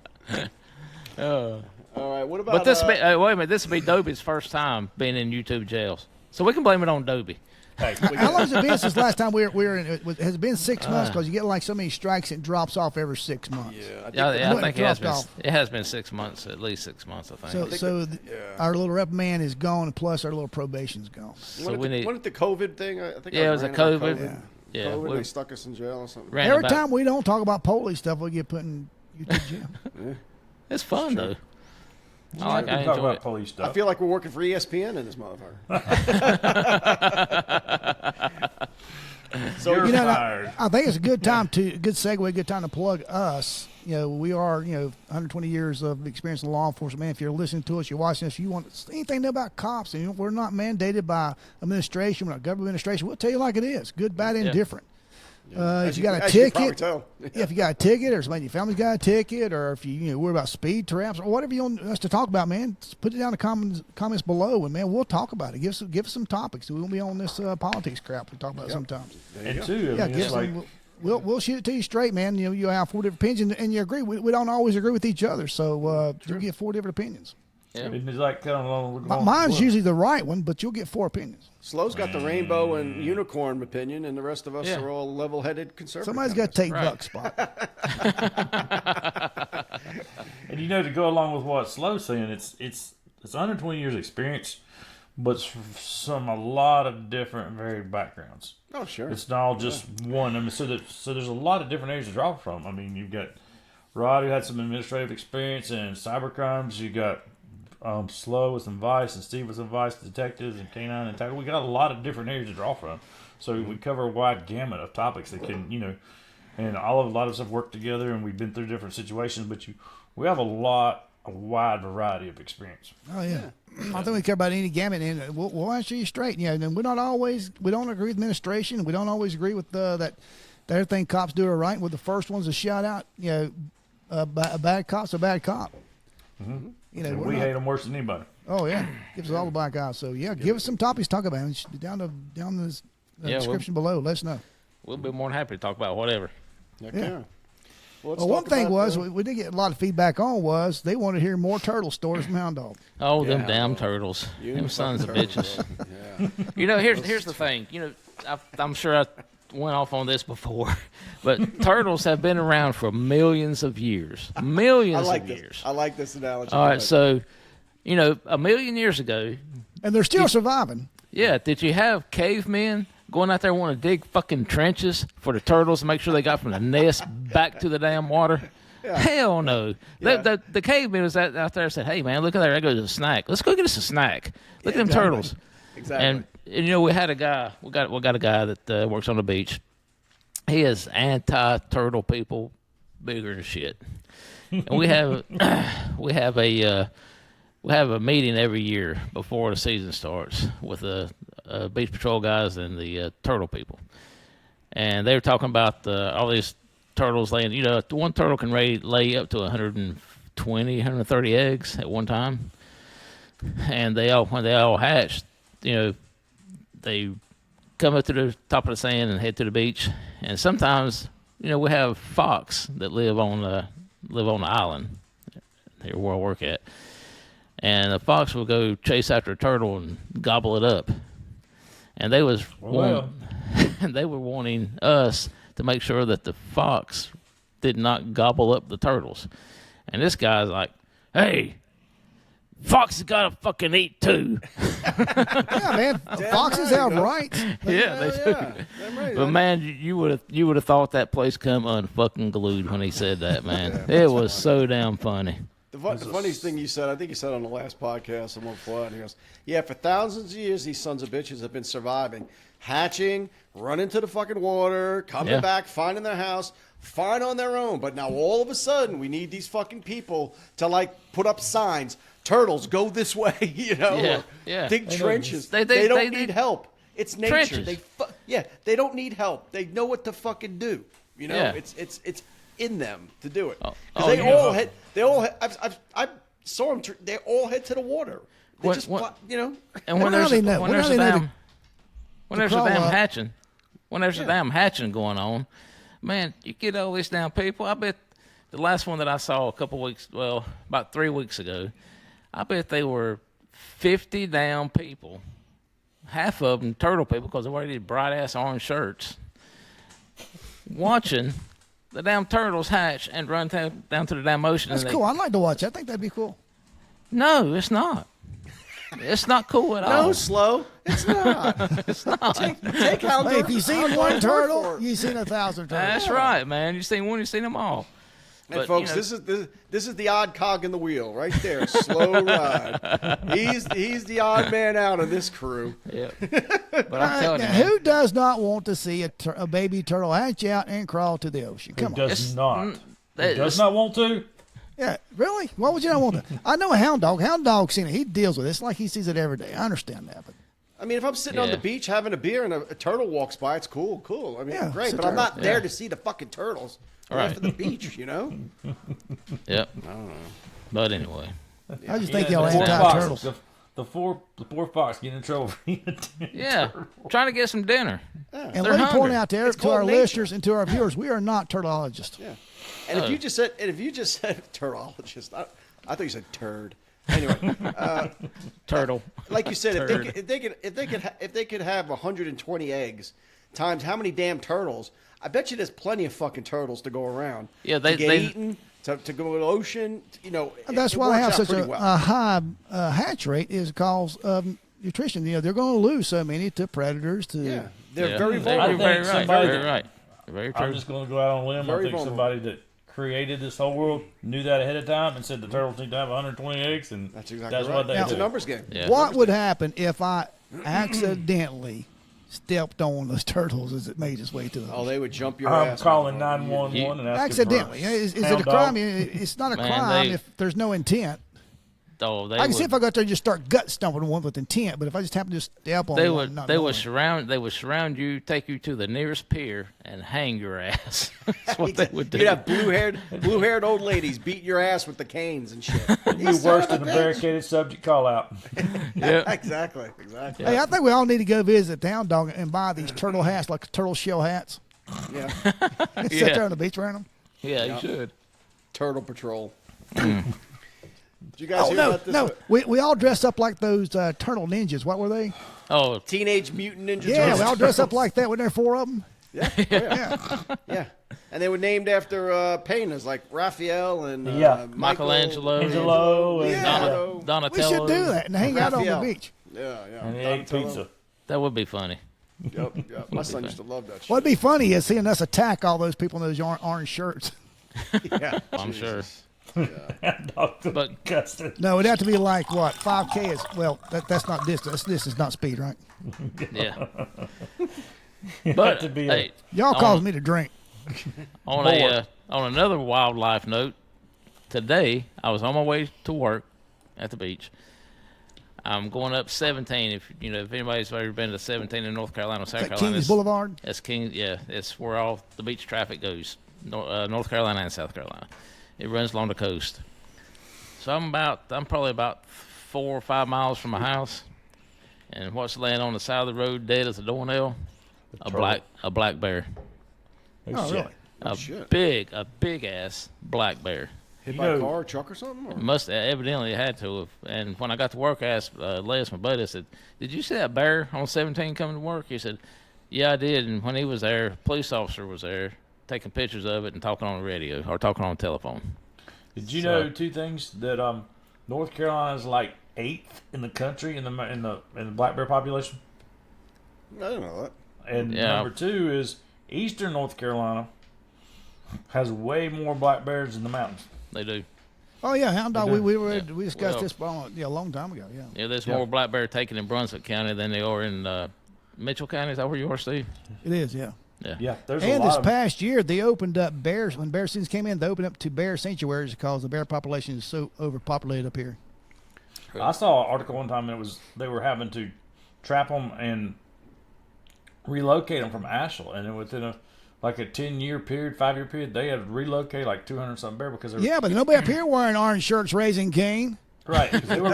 Oh. All right. What about? But this wait a minute. This will be Doby's first time being in YouTube jails, so we can blame it on Doby. Hey, How long has it been since last time we were in it? Has it been 6 months? Because you get like so many strikes, it drops off every 6 months. Yeah, Yeah, I When think it it has dropped been. off. It has been 6 months, at least 6 months. I think. yeah. Our little rep man is gone, plus our little probation's gone. So we need. Wasn't it the COVID thing? I think. Yeah, it was a ran about COVID. Yeah. Yeah, COVID, we they stuck us in jail or something. ran Every about- time we don't talk about police stuff, we get put in YouTube jail. It's fun though. we I can talk enjoy about it. police I stuff. feel like we're working for ESPN in this motherfucker. So you're fired. I think it's a good segue, good time to plug us. We are 120 years of experience in law enforcement. Man, if you're listening to us, you're watching us, you want anything to know about cops, and we're not mandated by administration, we're not government administration. We'll tell you like it is, good, bad, and different. If you got a ticket, if you got a ticket, or somebody in your family's got a ticket, or if you worry about speed traps or whatever you want us to talk about, man, just put it down in the comments below, and man, we'll talk about it. Give us some topics. We won't be on this politics crap we talk about sometimes. And two, I mean, it's like. We'll shoot it to you straight, man. You have 4 different opinions, and you agree. We don't always agree with each other, so you get 4 different opinions. Yeah. It's like mine's usually the right one, but you'll get 4 opinions. Slo's got the rainbow and unicorn opinion, and the rest of us are all level-headed conservative. Somebody's got to take Buck's spot. And to go along with what Slo's saying, it's 120 years experience, but from a lot of different varied backgrounds. Oh, sure. It's not all just one. I mean, so there's a lot of different areas to draw from. I mean, you've got Rod, who had some administrative experience in cyber crimes. You got Slo with some vice, and Steve with some vice detectives, and Canine and tackle. We got a lot of different areas to draw from. So we cover a wide gamut of topics that can, and a lot of stuff work together, and we've been through different situations. But we have a wide variety of experience. Oh yeah. I think we care about any gamut, and we'll answer you straight. And we don't agree with administration. We don't always agree with that everything cops do are right. We're the first ones to shout out, a bad cop's a bad cop. Mm-hmm. We hate them worse than anybody. Oh yeah, gives us all the black eye. So give us some topics to talk about. Down the description below. Let us know. We'll be more than happy to talk about whatever. Yeah. Well, one thing we did get a lot of feedback on was they wanted to hear more turtle stories from Hound Dog. Oh, them damn turtles. Them sons of bitches. Here's the thing. I'm sure I went off on this before, but turtles have been around for millions of years. Millions of years. I like this analogy. All right, so, a million years ago. And they're still surviving. Yeah, did you have cavemen going out there wanting to dig fucking trenches for the turtles to make sure they got from the nest back to the damn water? Yeah. Hell no. Yeah. The caveman was out there and said, hey, man, look at there. There goes a snack. Let's go get us a snack. Look at them turtles. Exactly. And we had a guy. We got a guy that works on the beach. He is anti-turtle people, bigger than shit. And we have a meeting every year before the season starts with the beach patrol guys and the turtle people, and they were talking about all these turtles laying. One turtle can lay up to 120, 130 eggs at one time, and when they all hatch, they come up to the top of the sand and head to the beach. And sometimes, we have fox that live on the island here where I work at. And the fox will go chase after a turtle and gobble it up. And they were wanting us to make sure that the fox did not gobble up the turtles. And this guy's like, hey, foxes gotta fucking eat too. Yeah, man. Foxes have rights. Yeah, they do. Right, but man, you would have thought that place come unfucking glued when he said that, man. It was so damn funny. The funniest thing you said, I think you said on the last podcast, someone flood, he goes, yeah, for thousands of years, these sons of bitches have been surviving, hatching, running to the fucking water, coming back, finding their house, fine on their own. But now all of a sudden, we need these fucking people to, put up signs. Turtles, go this way, dig trenches. They don't need help. It's nature. Trenches. They don't need help. They know what to fucking do. It's in them to do it. I saw them. They all head to the water. They And when there's a damn hatching, when there's a damn hatching going on, man, you get all these damn people. I bet the last one that I saw about 3 weeks ago, I bet they were 50 damn people. Half of them turtle people because they wear these bright ass orange shirts, watching the damn turtles hatch and run down to the damn ocean. That's cool. I'd like to watch. I think that'd be cool. No, it's not. It's not cool at all. No, Slo. It's not. It's not. Take Hound Dog. If you seen one turtle, you seen 1,000 turtles. That's right, man. You seen one, you seen them all. And But, folks, you know, this is the odd cog in the wheel right there. Slow Ride. He's the odd man out of this crew. yeah. But I'm telling you, Now, man, who does not want to see a baby turtle hatch out and crawl to the ocean? Come on. Does not. Who that- does not want to? Yeah, really? Why would you not want to? I know a hound dog. Hound dog's seen it. He deals with it. It's like he sees it every day. I understand that, but I mean, if I'm sitting on Yeah. the beach having a beer and a turtle walks by, it's cool. I mean, Yeah, great. it's a But I'm not turtle. there Yeah. to see the fucking turtles. I'm Right. after the beach, you know? Yep. But anyway, I just think Yeah, y'all the poor anti-turtles. fox, the poor fox getting in trouble for eating a yeah, trying to get some dinner. And They're let me point hungry. out there It's to our called nature. listeners and to our viewers, we are not turtleologists. Yeah. And if you just said turtleologist, I thought you said turd. Anyway, Turtle. like you said, Turd. if they could have 120 eggs times how many damn turtles? I bet you there's plenty of fucking turtles to go around. Yeah, to get they- eaten, to go to the ocean. You know, And that's it why they works have out such pretty a, well. a high hatch rate is because of nutrition. You know, they're going to lose so many to predators. To Yeah, they're Yeah. very You're vulnerable. think very right. somebody Very that- right. Very true. I'm just going to go out on a limb. Very I think vulnerable. somebody that created this whole world knew that ahead of time and said the turtles need to have 120 eggs, and That's exactly right. what they It's do. a numbers game. Yeah. what would happen if I accidentally stepped on those turtles as it made its way to the Oh, they would jump your I'm ass. calling motherfucker. 911 and asking accidentally? for Is it Hound a crime? Dog. It's not a Man, crime they- if there's no intent. Oh, they I can see would, if I go out there and just start gut stomping one with intent, but if I just happen to just step on they one, would not they would knowing. surround you, take you to the nearest pier, and hang your ass. That's what they would do. You'd have blue-haired old ladies beating your ass with the canes and shit. It'd be worse than the barricaded subject call out. Yeah. Exactly. Hey, I think we all need to go visit the Hound Dog and buy these turtle hats, like turtle shell hats. Yeah. Sit Yeah. there on the beach wearing them. Yeah, you should. Turtle Patrol. Did you guys Oh hear no, about this? no, we all dressed up like those turtle ninjas. What were they? Oh, Teenage Mutant Ninja Yeah, Turtles. we all dressed up like that. Wasn't there 4 of them? Yeah. Oh, yeah. Yeah. And they were named after painters like Raphael and Yeah. Michelangelo. Angelo and Yeah. Donatello. We should do that and hang out on the Raphael. beach. Yeah. and they ate Donatello. pizza. That would be funny. Yep. My son used to love that shit. What'd be funny is seeing us attack all those people in those orange shirts. Yeah. I'm sure. But Custard. No, it'd have to be like what 5K is. Well, that's not distance. This is not speed, right? Yeah. But to be hey, Y'all on- caused me to drink. on another wildlife note, today I was on my way to work at the beach. I'm going up 17. If anybody's ever been to 17 in North Carolina, South Like Carolina, Kings Boulevard. that's King. Yeah, it's where all the beach traffic goes. North Carolina and South Carolina. It runs along the coast. So I'm probably about 4 or 5 miles from my house, and what's laying on the side of the road dead as a doornail? A black bear. Oh, really? A shit. big ass black bear. Hit You by a know- car or truck or something? Or? Must evidently had to have. And when I got to work, I asked Les, my buddy, I said, "Did you see that bear on 17 coming to work?" He said, "Yeah, I did." And when he was there, a police officer was there taking pictures of it and talking on the radio or talking on the telephone. Did you know 2 things that North Carolina is like 8th in the country in the black bear population, I don't know that. and Yeah. number 2 is Eastern North Carolina has way more black bears in the mountains. They do. Oh yeah, Hound Dog. They We do. we discussed Well- this a long time ago. Yeah. Yeah, there's Yeah. more black bear taken in Brunswick County than they are in Mitchell County. Is that where you are, Steve? It is. Yeah. Yeah, there's a And lot this of past year, they opened up bears when bear seasons came in. They opened up to bear sanctuaries because the bear population is so overpopulated up here. I saw an article one time, and they were having to trap them and relocate them from Asheville, and within a 10-year period, 5-year period, they had relocated like 200 something bear because they were Yeah, but nobody up here wearing orange shirts raising Cain. right. 'Cause they were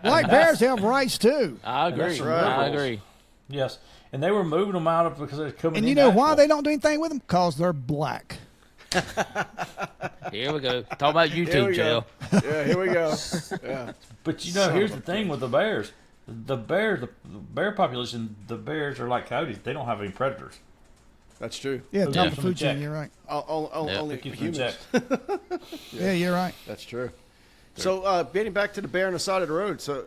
Black bears have rights too. I agree. that's right. I agree. yes, and they were moving them out of because they're coming. And you into know why Asheville. they don't do anything with them? Because they're black. Here we go. Talk about Here YouTube we jail. go. Yeah, here we go. Yeah. But here's the thing with the bears. The bear population, the bears are like coyotes. They don't have any predators. That's true. Yeah, Those top keep of them in food chain. check. You're right. Yeah. Only They keep them in humans. check. Yeah, you're right. That's true. So, getting back to the bear on the side of the road. So,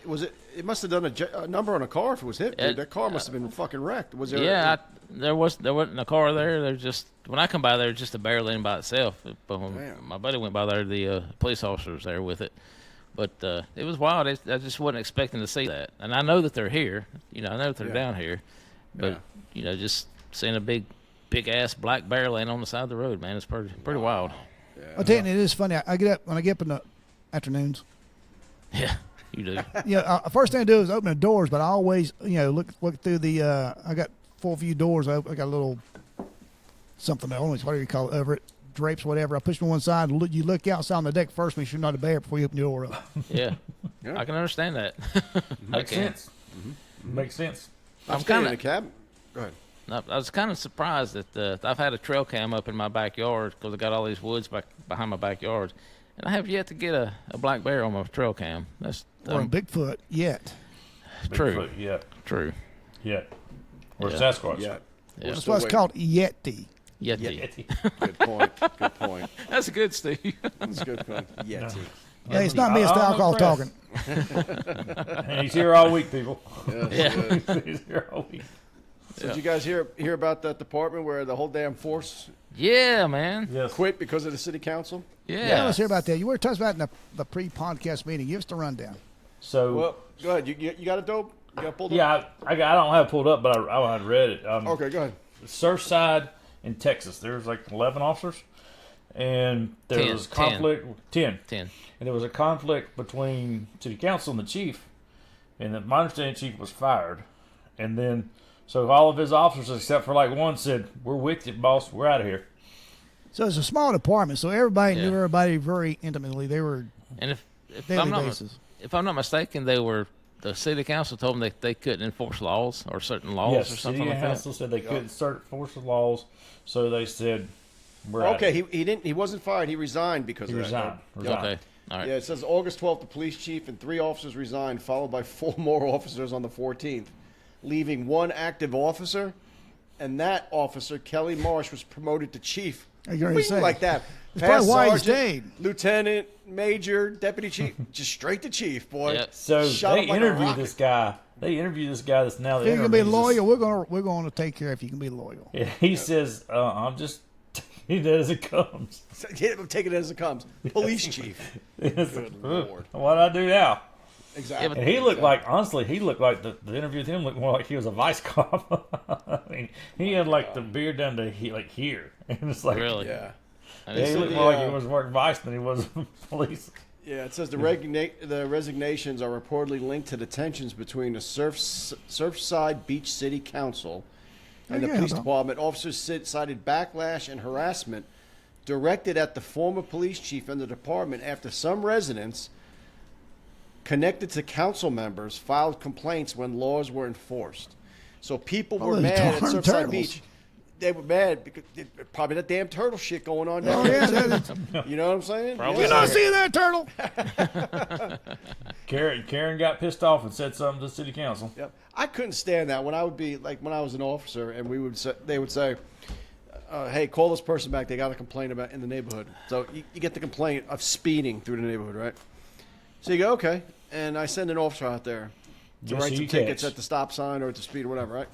Was it? It must have done a number on a car if it was hit. Dude. That car must have been fucking wrecked. Was there? Yeah, there wasn't a car there. There's just when I come by there, just a barrel lane by itself. But when Damn. my buddy went by there, the police officer was there with it. But it was wild. I just wasn't expecting to see that. And I know that they're here. You know, I know that they're down here. But you know, just seeing a big ass black barrel lane on the side of the road, man, it's pretty wild. Yeah. I'll tell you, it is funny. I get up when I get up in the afternoons. Yeah, you do. Yeah, first thing I do is open the doors, but I always, look through the. I got full view doors. I got a little something. Whatever you call it, over it, drapes, whatever. I push them to one side. You look outside on the deck first, make sure you're not a bear before you open the door up. Yeah, I can understand that. Makes sense. Makes sense. I'm kind of in the cab. Go ahead. I was kind of surprised that I've had a trail cam up in my backyard because I got all these woods behind my backyard, and I have yet to get a black bear on my trail cam. That's Or a Bigfoot yet. true. Bigfoot, yeah. True. Yeah. Or Yeah. Sasquatch. Yeah. Yeah. That's why it's called Yeti. Yeti. Good point. Good point. That's good, Steve. That's a good point. Yeti. Yeah, it's not me. It's the I'm alcohol impressed. talking. And he's here all week, people. Yes, Yeah. He's here all week. So did you guys hear about that department where the whole damn force Yeah, man. Yes. quit because of the city council? Yeah, let's hear about that. You were talking about in the pre-podcast meeting. Give us the rundown. So, Well, go ahead. You got it, Dope? You got it pulled up? yeah, I don't have it pulled up, but I had read it. Okay, go ahead. Surfside in Texas, there's like 11 officers, and there 10, was conflict. 10. 10. And there was a conflict between city council and the chief, and my understanding, the chief was fired, and then so all of his officers except for like one said, "We're with you, boss. We're out of here." So it's a small department, so everybody knew Yeah. everybody very intimately. They were And if daily I'm not basis. if I'm not mistaken, the city council told them they couldn't enforce laws or certain laws Yes, or something city like that. council said they couldn't enforce the laws, so they said, "We're out." Okay, he wasn't fired. He resigned because He of resigned. that. Resigned. Okay. All right. Yeah, it says August 12th, the police chief and 3 officers resigned, followed by 4 more officers on the 14th, leaving 1 active officer. And that officer, Kelly Marsh, was promoted to chief. You're gonna What do you say. mean like that? That's probably why he Sergeant, stayed. Lieutenant, major, deputy chief, just straight to chief, boy. Yeah. So Shot they him like a interviewed rocket. this guy. They interviewed this guy that's now the If you can be interim. loyal, we're going to take care if you can be loyal. Yeah, he says, "I'm just taking it as it comes." Yeah, take it as it comes. Police chief. It's Good like, Lord. what do I do now? Exactly. And he looked like, honestly, the interview with him looked more like he was a vice cop. I mean, he had like the beard down to here, and it's like, Really? Yeah. I yeah, didn't he see looked that. more like he was working vice than he was police. Yeah, it says the resignations are reportedly linked to the tensions between the Surfside Beach City Council and the Yeah, police though. department. Officers cited backlash and harassment directed at the former police chief and the department after some residents connected to council members filed complaints when laws were enforced. So people were those mad at darn Surfside turtles. Beach. They were mad because probably that damn turtle shit going on down Oh, there. yeah, that- You know what I'm saying? Probably. you Yeah. not see that turtle? Karen got pissed off and said something to the city council. Yep. I couldn't stand that when I would be like when I was an officer and they would say, "Hey, call this person back. They got a complaint about in the neighborhood." So you get the complaint of speeding through the neighborhood, right? So you go, okay, and I send an officer out there to Just write so some you tickets catch. at the stop sign or at the speed or whatever, right?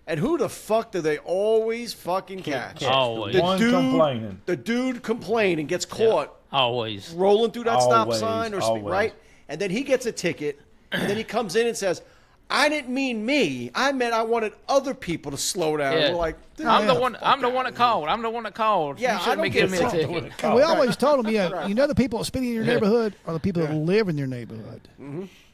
And who the fuck do they always fucking catch? Always. The one complaining. The dude complained and gets caught Always. rolling through that stop Always, sign or speed, always. right? And then he gets a ticket, and then he comes in and says, "I didn't mean me. I meant I wanted other people to slow down." Yeah. We're like, I'm the "Fuck one. I'm the that." one that called. I'm the one that called. Yeah, you I shouldn't be don't giving me get a something ticket. And we always told them, you know the people speaking in your neighborhood are the people that live in your neighborhood.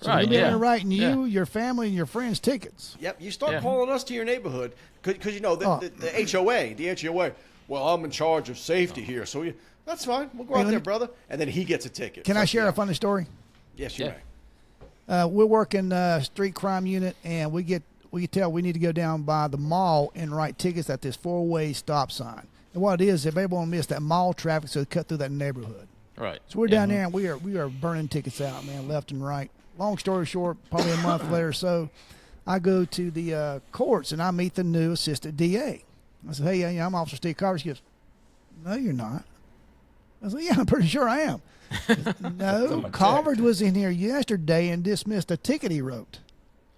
So Right, they're yeah. writing you, Yeah. your family, and your friends tickets. Yep, you start Yeah. calling us to your neighborhood because you know Oh. the HOA. Well, I'm in charge of safety here, so that's fine. We'll go out let there, me- brother. And then he gets a ticket. Can I So, share yeah. a funny story? Yes, you Yeah. may. We're working street crime unit, and we can tell we need to go down by the mall and write tickets at this 4-way stop sign. And what it is, if everybody want to miss that mall traffic, so they cut through that neighborhood. Right. So we're down there, and we are burning tickets out, man, left and right. Long story short, probably a month later or so, I go to the courts, and I meet the new assistant DA. I said, "Hey, I'm Officer Steve Carter." She goes, "No, you're not." I said, yeah, I'm pretty sure I am. No, Carver was in here yesterday and dismissed a ticket he wrote.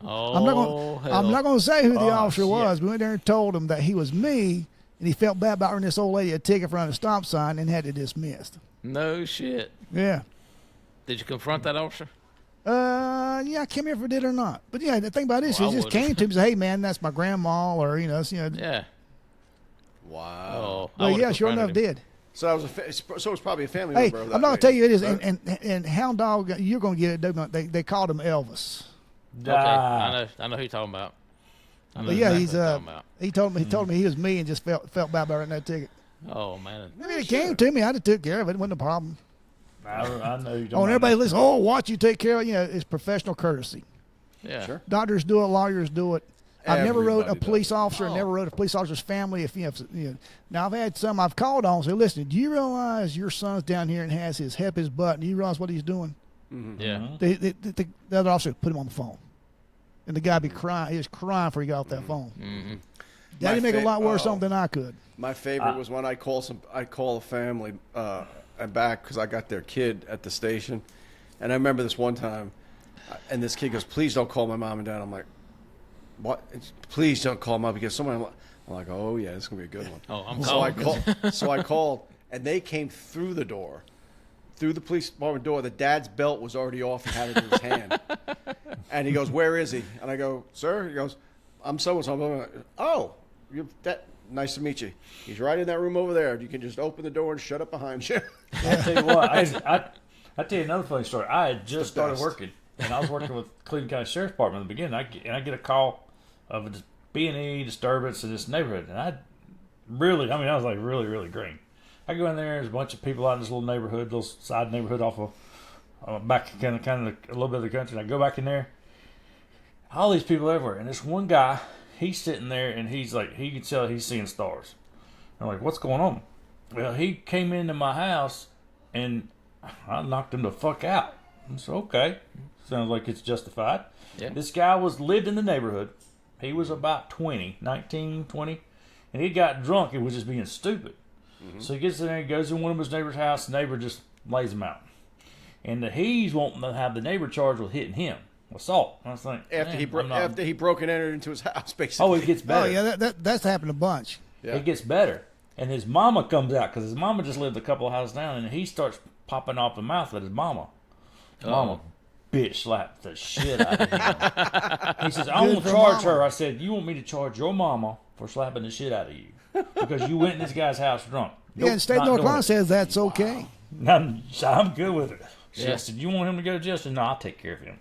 Oh, I'm not going to say who the officer was. shit. We went there and told him that he was me, and he felt bad about running this old lady a ticket in front of the stop sign and had it dismissed. No shit. Yeah. Did you confront that officer? Yeah, I can't remember if I did or not. But yeah, the thing about this, Well, he I just would've. came to him and said, hey, man, that's my grandma, or, Yeah. Wow. Oh, I Well, would've yeah, sure confronted enough him. did. So that was so it was probably a family Hey, member of that I'm not going to lady, tell you it is, right? and Hound Dog, you're going to get it. They called him Elvis. Okay, I know who you're talking about. I know But yeah, exactly he's who you're talking about. he told me he was me and just felt bad about writing that ticket. Oh man. I mean, it came to me. I just took care of it. It wasn't a problem. I know you Oh, don't. and everybody listen. Oh, watch you take care of. It's professional courtesy. Yeah. Sure. Doctors do it. Lawyers do it. I've never wrote a Everybody police does. officer. Never wrote a police officer's family. If now I've had some I've called on. Say, listen, do you realize your son's down here and has his butt? And you realize what he's doing? Yeah. The other officer put him on the phone, and the guy be crying. He was crying before he got off that phone. Mm-hmm. That'd make a lot worse oh. than I could. My favorite was when I call a family back because I got their kid at the station, and I remember this one time, and this kid goes, "Please don't call my mom and dad." I'm like, "What? Please don't call mom because someone." I'm like, "Oh yeah, this is gonna be a good one." Oh, I'm So I calling. so I called, and they came through the door, through the police department door. The dad's belt was already off. He had it in his hand, and he goes, "Where is he?" And I go, "Sir," he goes, "I'm so and so." Oh, you're that. Nice to meet you. He's right in that room over there. You can just open the door and shut it behind you. I tell you what, I tell you another funny story. I had just started best. working, and I was working with Cleveland County Sheriff's Department in the beginning. I get a call of a B&E disturbance in this neighborhood, and I was like really, really green. I go in there, there's a bunch of people out in this little neighborhood, little side neighborhood off of back kind of a little bit of the country. And I go back in there, all these people everywhere, and this one guy, he's sitting there, and he's like, he can tell he's seeing stars. I'm like, what's going on? Well, he came into my house, and I knocked him the fuck out. I said, okay, sounds like it's justified. Yeah. This guy lived in the neighborhood. He was about 19, 20, and he got drunk and was just being stupid. Mm-hmm. So he gets in there, he goes in one of his neighbor's house, the neighbor just lays him out. And he's wanting to have the neighbor charged with hitting him. Assault. I was like, After he broke and entered into his house, basically. oh, it gets better. Oh yeah, that's happened a bunch. Yeah. It gets better. And his mama comes out because his mama just lived a couple of houses down, and he starts popping off the mouth at his mama. Mama, bitch, slapped the shit out of him. He says, "I won't charge her." I said, "You want me to charge your mama for slapping the shit out of you because you went in this guy's house drunk?" Yeah, and State of North Carolina says that's okay. I'm good with it. She Yeah. said, "You want him to go to jail?" I said, "No, I'll take care of him."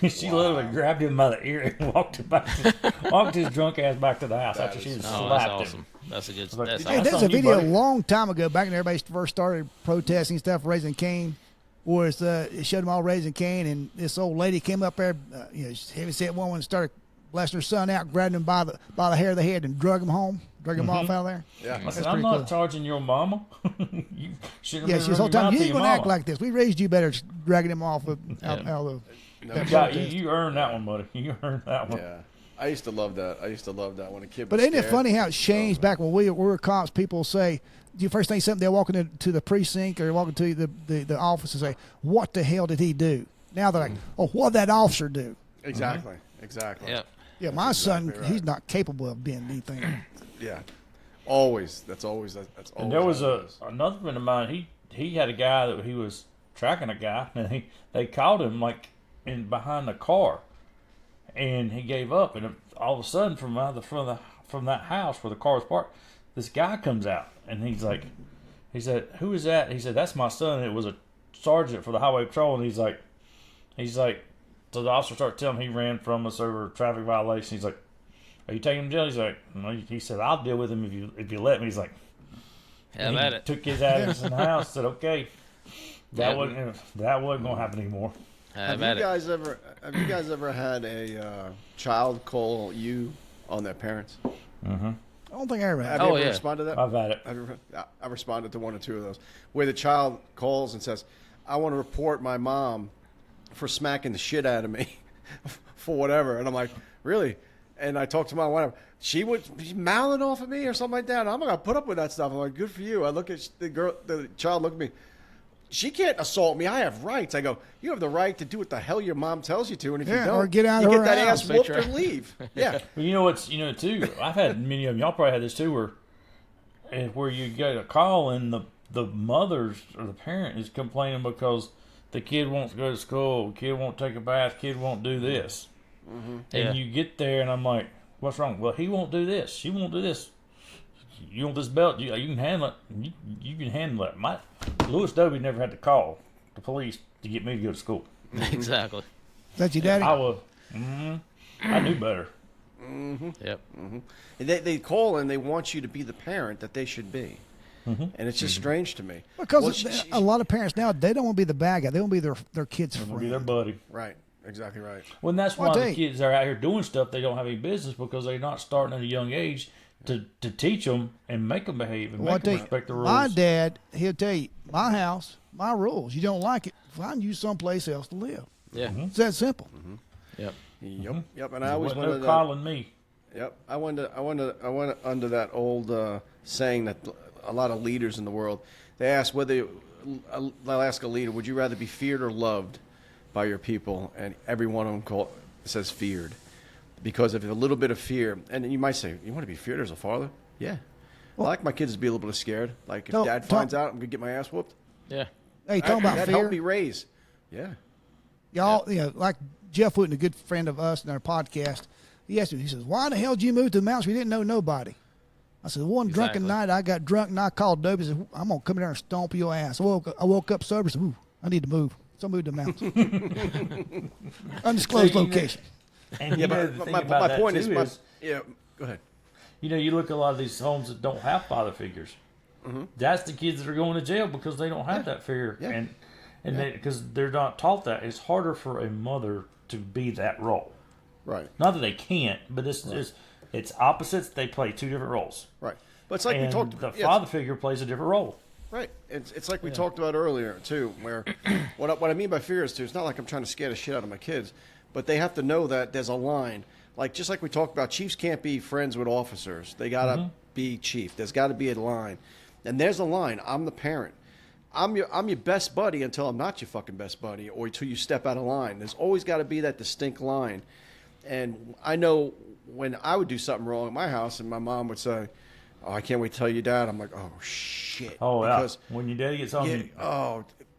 She literally grabbed him by the ear and walked his drunk ass back to the house after she Oh, slapped that's him. awesome. That's a good. Like, That's hey, Hey, awesome. there's a on you, video buddy. a long time ago, back when everybody first started protesting stuff, raising Cain, where it showed them all raising Cain, and this old lady came up there, heavy-set woman, and started blasting her son out, grabbed him by the hair of the head, and drug him home, drug him off out of there. Yeah. I said, That's "I'm pretty not cool. charging your mama. You shouldn't Yeah, have she was been the whole running time, your mouth you to ain't your going to act mama." like this. We raised you better, dragging him off out of the... You earned that one, buddy. You earned that one. Yeah. I used to love that when a kid But was isn't it scared. funny how it's changed back when we were cops? People say, the first thing something they're walking into the precinct or walking to the office and say, "What the hell did he do?" Now they're like, "Oh, what did that officer do?" Exactly. Exactly. Yep. Yeah, my son, exactly right. he's not capable of being anything. Yeah. Always. That's always. And there was how it is. another friend of mine. He had a guy that he was tracking a guy, and they caught him like in behind the car, and he gave up. And all of a sudden, from that house where the car was parked, this guy comes out, and he said, "Who is that?" He said, "That's my son. It was a sergeant for the highway patrol." And he's like, so the officer started telling him he ran from us over a traffic violation. He's like, "Are you taking him to jail?" He's like, "No." He said, "I'll deal with him if you let me." He's like, Have he at it. took his ass in the house. Said, "Okay, that Yeah. wasn't gonna happen anymore." Have Have at you it. guys ever had a child call you on their parents? I don't think I ever Have have. you Oh, ever yeah. responded to that? I've had it. I responded to one or two of those where the child calls and says, "I want to report my mom for smacking the shit out of me for whatever," and I'm like, "Really?" and I talked to my wife. She's mouthing off at me or something like that. I'm not gonna put up with that stuff. I'm like, good for you. I look at the child looked at me. She can't assault me. I have rights. I go, you have the right to do what the hell your mom tells you to, and if you don't, or get out you of get her that house. ass whooped and leave. Yeah. But you know what's too. I've had many of them. Y'all probably had this too, where you get a call and the mothers or the parent is complaining because the kid wants to go to school, kid won't take a bath, kid won't do this, and you get there and I'm like, what's wrong? Well, he won't do this. She won't do this. You want this belt? You can handle it. You can handle it. Louis Doby never had to call the police to get me to go to school. Exactly. Is that your daddy? I was. I knew better. Yep. And they call and they want you to be the parent that they should be. And it's just strange to me. Because a lot of parents now, they don't want to be the bad guy. They want to be their kid's I'm friend. gonna be their buddy. Right. Exactly right. Well, and that's why the kids are out here doing stuff they don't have any business because they're not starting at a young age to teach them and make them behave and make them respect the rules. My dad, he'll tell you, my house, my rules. You don't like it, find you someplace else to live. Yeah. It's that simple. Yep. Yep. And I always wasn't wanted no calling me. Yep. I went under that old saying that a lot of leaders in the world, they ask they'll ask a leader, would you rather be feared or loved by your people? And every one of them says feared. Because of a little bit of fear. And you might say, you want to be feared as a father? Yeah. Well, I like my kids to be a little bit scared. Like, if dad finds out, I'm going to get my ass whooped. Yeah. Hey, talking about that fear. helped me raise. Yeah. Y'all, like Jeff Wooten, a good friend of us in our podcast, he asked me, he says, why the hell did you move to the mountains? We didn't know nobody. I said, one drunken night, I got drunk and I called Doby and said, I'm going to come in there and stomp your ass. I woke up sober and said, ooh, I need to move. So I moved to the mountains. Undisclosed location. And my point is, go ahead. You look at a lot of these homes that don't have father figures. That's the kids that are going to jail because they don't have that figure, and because they're not taught that. It's harder for a mother to be that role. Right. Not that they can't, but it's opposites. They play two different roles. Right. But it's like we talked. The father figure plays a different role. Right. It's like we talked about earlier too, where what I mean by fear is it's not like I'm trying to scare the shit out of my kids. But they have to know that there's a line. Just like we talked about, chiefs can't be friends with officers. They got to be chief. There's got to be a line. And there's a line. I'm the parent. I'm your best buddy until I'm not your fucking best buddy or until you step out of line. There's always got to be that distinct line. And I know when I would do something wrong at my house and my mom would say, oh, I can't wait to tell you, Dad. I'm like, oh, shit. Oh, because when your daddy gets home.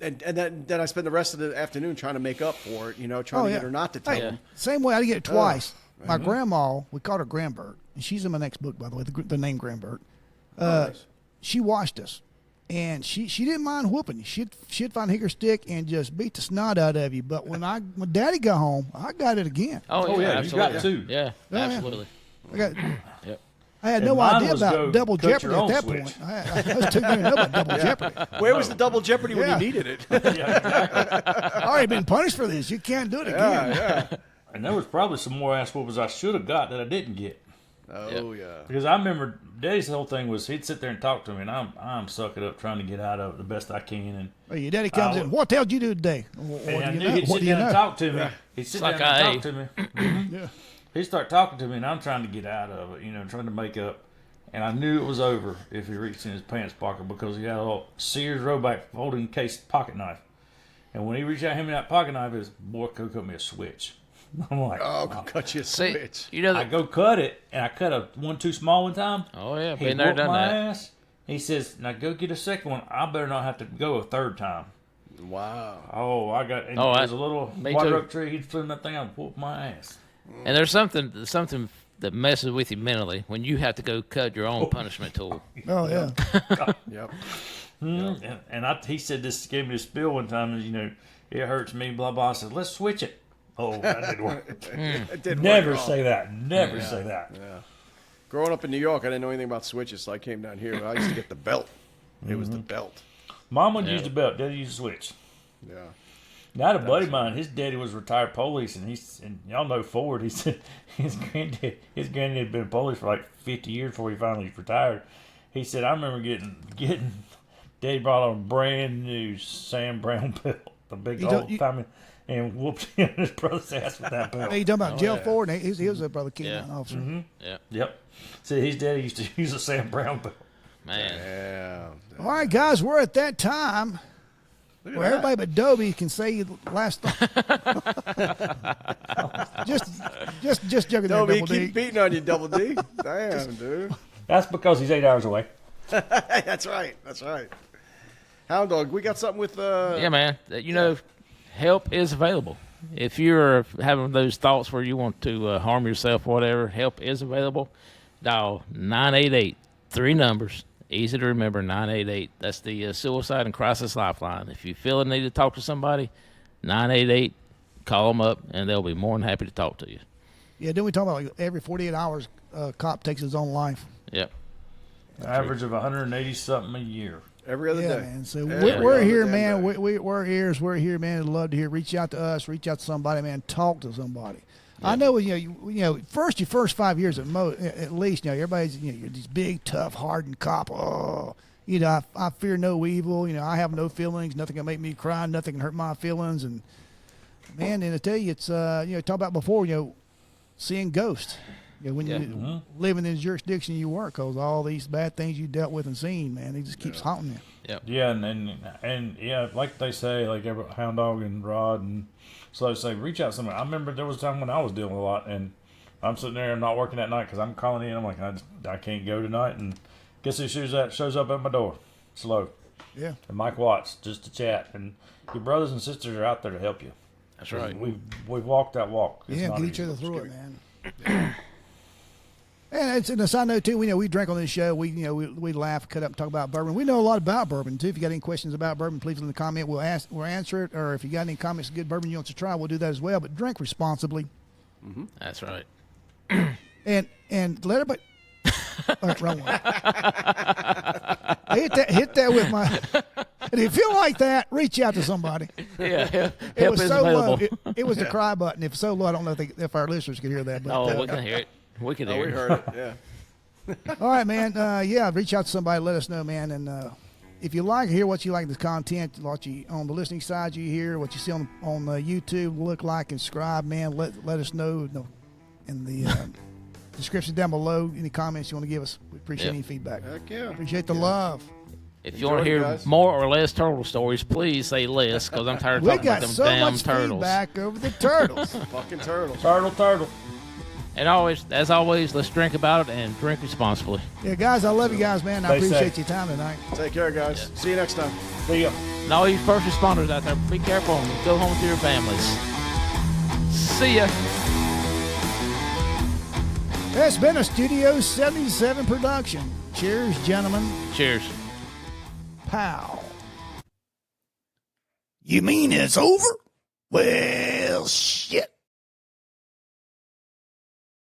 And then I spend the rest of the afternoon trying to make up for it, trying to get her not to tell him. Same way, I get it twice. My grandma, we called her Grambert, and she's in my next book, by the way, the name Grambert. Nice. She washed us, and she didn't mind whooping you. She'd find a hickory stick and just beat the snot out of you. But when Daddy got home, I got it again. Oh yeah, absolutely. You got two. Yeah, absolutely. Yep. I had no idea about double jeopardy at that point. I was too young to know about double jeopardy. Where was the double jeopardy when you needed it? I already been punished for this. You can't do it again. Yeah. And there was probably some more ass whoopers I should have got that I didn't get. Oh yeah. Because I remember Daddy's whole thing was he'd sit there and talk to me, and I'm sucking up trying to get out of it the best I can. And well, your daddy comes in. What the hell did you do today? And I knew he'd sit down and talk to me. He'd sit down and talk to me. Yeah. He'd start talking to me, and I'm trying to get out of it, trying to make up. And I knew it was over if he reached in his pants pocket because he had a little Sears Roebuck folding case pocket knife. And when he reached out him in that pocket knife, his boy go cut me a switch. I'm like, oh, wow. Cut you a switch. I go cut it, and I cut a 1 too small one time. Oh yeah, he been there, done my that. Ass. He says, now go get a second one. I better not have to go a third time. Wow. Oh, I got. And there's a little water oak tree. He'd fling that thing out and whoop my ass. And there's something that messes with you mentally when you have to go cut your own punishment tool. Oh yeah. Yep. And he said this, gave me this spiel one time. It hurts me. Blah blah. I said, let's switch it. Oh, that didn't work. It didn't Never work say that. Never say that. Yeah. Growing up in New York, I didn't know anything about switches, so I came down here. But I used to get the belt. It was the belt. Mom would use the belt. Daddy used the switch. Yeah. Now, I had a buddy of mine. His daddy was retired police, and y'all know Ford. He said his granddad had been police for like 50 years before he finally retired. He said, I remember getting Daddy brought on a brand new Sam Brown belt, the big old timey. and whooped him and his brother's ass with that belt. Hey, you talking about Jeff yeah. Ford? He was a brother canine Yeah. officer. Yeah, Yep. See, his daddy used to use a Sam Brown belt. man. Yeah. All right, guys, we're at that time Look at where that. everybody but Doby can say last. just joking there, Doby, Double keep D. beating on you, Double D. Damn, dude. That's because he's 8 hours away. That's right. That's right. Hound Dog, we got something with Yeah, man. You know, help is available. If you're having those thoughts where you want to harm yourself or whatever, help is available. Dial 988, 3 numbers, easy to remember, 988. That's the Suicide and Crisis Lifeline. If you feel a need to talk to somebody, 988, call them up, and they'll be more than happy to talk to you. Yeah, didn't we talk about like every 48 hours, a cop takes his own life? Yep. Average of 180 something a year. every other Yeah, day. man. So Every we're other here, damn man. day. We're ears. We're here, man. I'd love to hear. Reach out to us. Reach out to somebody, man. Talk to somebody. I know, you know, your first 5 years at least, you know, everybody's, you know, you're these big, tough, hardened cop. Oh, you know, I fear no evil. You know, I have no feelings. Nothing can make me cry. Nothing can hurt my feelings. And man, and I tell you, it's you know, talk about before, you know, seeing ghosts. You know, when you live in the jurisdiction you work, because all these bad things you dealt with and seen, man, it just keeps haunting you. Yeah, and yeah, like they say, like Hound Dog and Rod and Slo say, reach out to somebody. I remember there was a time when I was dealing with a lot, and I'm sitting there, I'm not working that night because I'm calling in. I'm like, I can't go tonight, and guess who shows up at my door? Slo. Yeah. And Mike Watts, just to chat, and your brothers and sisters are out there to help you. That's right. We've walked that walk. It's Yeah, not get each easy. other through it, man. And it's a side note too. We drink on this show. We laugh, cut up, and talk about bourbon. We know a lot about bourbon too. If you got any questions about bourbon, please leave in the comment. We'll answer it. Or if you got any comments, good bourbon you want to try, we'll do that as well. But drink responsibly. That's right. And let everybody. Oh, wrong one. Hit that with my. And if you feel like that, reach out to somebody. Yeah, help It was is so low. available. It was the cry button. If so low, I don't know if our listeners could hear that. But, Oh, we can hear it. We can Oh, hear we it. heard it. Yeah. all right, man. Yeah, reach out to somebody. Let us know, man. And if you like, hear what you like, the content, what you on the listening side, you hear what you see on YouTube. Look, like, and subscribe, man. Let us know in the description down below. Any comments you want to give us? We appreciate Yep. any feedback. Heck yeah. Appreciate the love. If you want to Enjoy it, hear guys. more or less turtle stories, please say less, because I'm tired of We talking got about them so damn much turtles. feedback over the turtles. Fucking turtles. Turtle. And as always, let's drink about it and drink responsibly. Yeah, guys, I love you guys, man. I Stay appreciate safe. your time tonight. Take care, guys. See you next time. See ya. And all you first responders out there, be careful and go home to your families. See ya. It's been a Studio 77 production. Cheers, gentlemen. Cheers. Pow. You mean it's over? Well, shit.